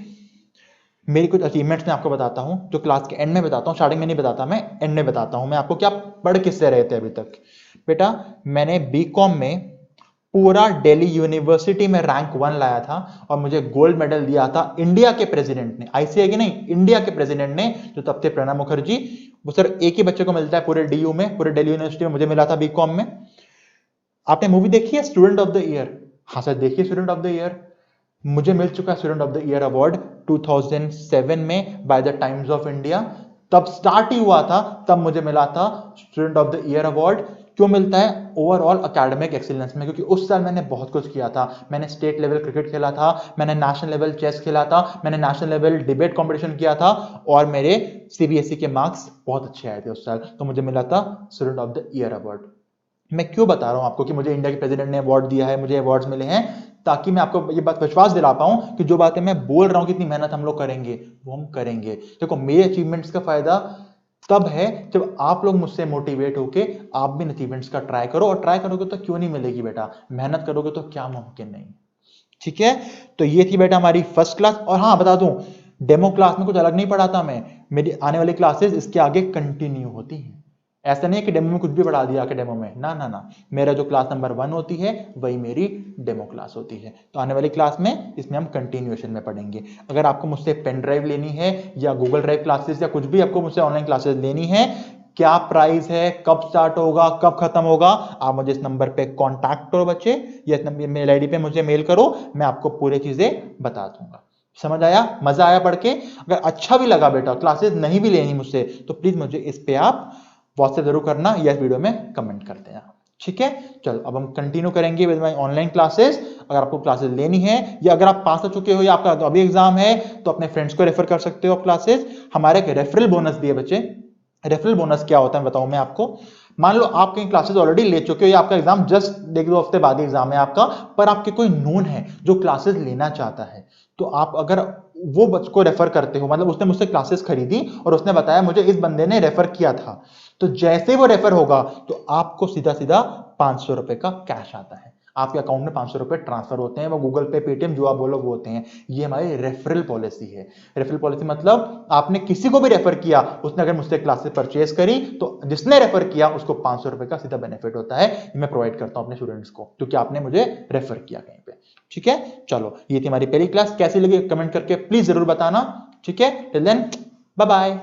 मेरी कुछ अचीवमेंट्स मैं आपको बताता हूं, जो क्लास के एंड में बताता हूं, स्टार्टिंग में नहीं बताता, मैं एंड में बताता हूं मैं आपको क्या पढ़ किससे रहे थे अभी तक। बेटा मैंने बीकॉम में पूरा दिल्ली यूनिवर्सिटी में रैंक 1 लाया था, और मुझे गोल्ड मेडल दिया था इंडिया के प्रेसिडेंट ने, आईसीआई के नहीं, इंडिया के प्रेसिडेंट ने, जो तब थे प्रणब मुखर्जी। वो सर एक ही बच्चे को मिलता है पूरे डीयू में, पूरे दिल्ली यूनिवर्सिटी में, मुझे मिला था बीकॉम में। आपने मूवी देखी है स्टूडेंट ऑफ द ईयर? हाँ सर देखिए स्टूडेंट ऑफ द ईयर। मुझे मिल चुका है student of the year award 2007 में by the times of India. तब स्टार्ट ही हुआ था, तब मुझे मिला था student of the year award. क्यों मिलता है? ओवरऑल एकेडमिक एक्सीलेंस में, क्योंकि उस साल मैंने बहुत कुछ किया था। मैंने स्टेट लेवल क्रिकेट खेला था, मैंने नेशनल लेवल चेस खेला था, मैंने नेशनल लेवल डिबेट कंपटीशन किया था, और मेरे सीबीएसई के मार्क्स बहुत अच्छे आए थे उस साल, तो मुझे मिला था student of the year award. मैं क्यों बता रहा हूं आपको कि मुझे इंडिया के प्रेसिडेंट ने अवार्ड दिया है, मुझे अवार्ड्स मिले हैं, ताकि मैं आपको ये बात विश्वास दिला पाऊं कि जो बातें मैं बोल रहा हूं कितनी मेहनत हम लोग करेंगे, वो हम करेंगे। देखो मेरे अचीवमेंट्स का फायदा तब है जब आप लोग मुझसे मोटिवेट होके आप भी अचीवमेंट्स का ट्राई करो, और ट्राई करोगे तो क्यों नहीं मिलेगी बेटा, मेहनत करोगे तो क्या मुमकिन नहीं। ठीक है, तो ये थी बेटा हमारी फर्स्ट क्लास। और हाँ बता दूं, डेमो क्लास में कुछ अलग नहीं पढ़ाता मैं, मेरी आने वाली क्लासेस इसके आगे कंटिन्यू होती है। ऐसा नहीं है कि डेमो में कुछ भी पढ़ा दिया के डेमो में, ना ना ना, मेरा जो क्लास नंबर 1 होती है वही मेरी डेमो क्लास होती है। तो आने वाली क्लास में इसमें हम कंटिन्यूएशन में पढ़ेंगे। अगर आपको मुझसे पेन ड्राइव लेनी है या गूगल ड्राइव क्लासेस या कुछ भी आपको मुझसे ऑनलाइन क्लासेस लेनी है, क्या प्राइस है, कब स्टार्ट होगा, कब खत्म होगा, आप मुझे इस नंबर पे कांटेक्ट करो बच्चे, या इस नंबर मेल आईडी पे मुझे मेल करो, मैं आपको पूरी चीजें बता दूंगा। समझ आया? मजा आया पढ़ के? अगर अच्छा भी लगा बेटा, क्लासेस नहीं भी लेनी मुझसे, तो प्लीज मुझे इस पे आप व्हाट्सएप जरूर करना या इस वीडियो में कमेंट कर देना। ठीक है, चलो अब हम कंटिन्यू करेंगे विद माय ऑनलाइन क्लासेस। अगर आपको क्लासेस लेनी है, या अगर आप पास हो चुके हो या आपका तो अभी एग्जाम है, तो अपने फ्रेंड्स को रेफर कर सकते हो क्लासेस। हमारे एक रेफरल बोनस भी है बच्चे। रेफरल बोनस क्या होता है बताऊं मैं आपको। मान लो आप कहीं क्लासेस ऑलरेडी ले चुके हो, या आपका एग्जाम जस्ट 1-2 हफ्ते बाद ही एग्जाम है आपका, पर आपके कोई नोन है जो क्लासेस लेना चाहता है, तो आप अगर वो बच्चे को रेफर करते हो, मतलब उसने मुझसे क्लासेस खरीदी और उसने बताया मुझे इस बंदे ने रेफर किया था, तो जैसे वो रेफर होगा तो आपको सीधा सीधा 500 रुपए का कैश आता है, आपके अकाउंट में 500 रुपए ट्रांसफर होते हैं, वो गूगल पे पेटीएम जो आप बोलो वो होते हैं। ये हमारी रेफरल पॉलिसी है। रेफरल पॉलिसी मतलब आपने किसी को भी रेफर किया, उसने अगर मुझसे क्लासेस परचेज करी, तो जिसने रेफर किया उसको 500 रुपए का सीधा बेनिफिट होता है। मैं प्रोवाइड करता हूं अपने स्टूडेंट्स को, क्योंकि आपने मुझे रेफर किया कहीं पे। ठीक है, चलो ये थी हमारी पहली क्लास। कैसी लगी कमेंट करके प्लीज जरूर बताना। ठीक है, टिल देन बाय बाय।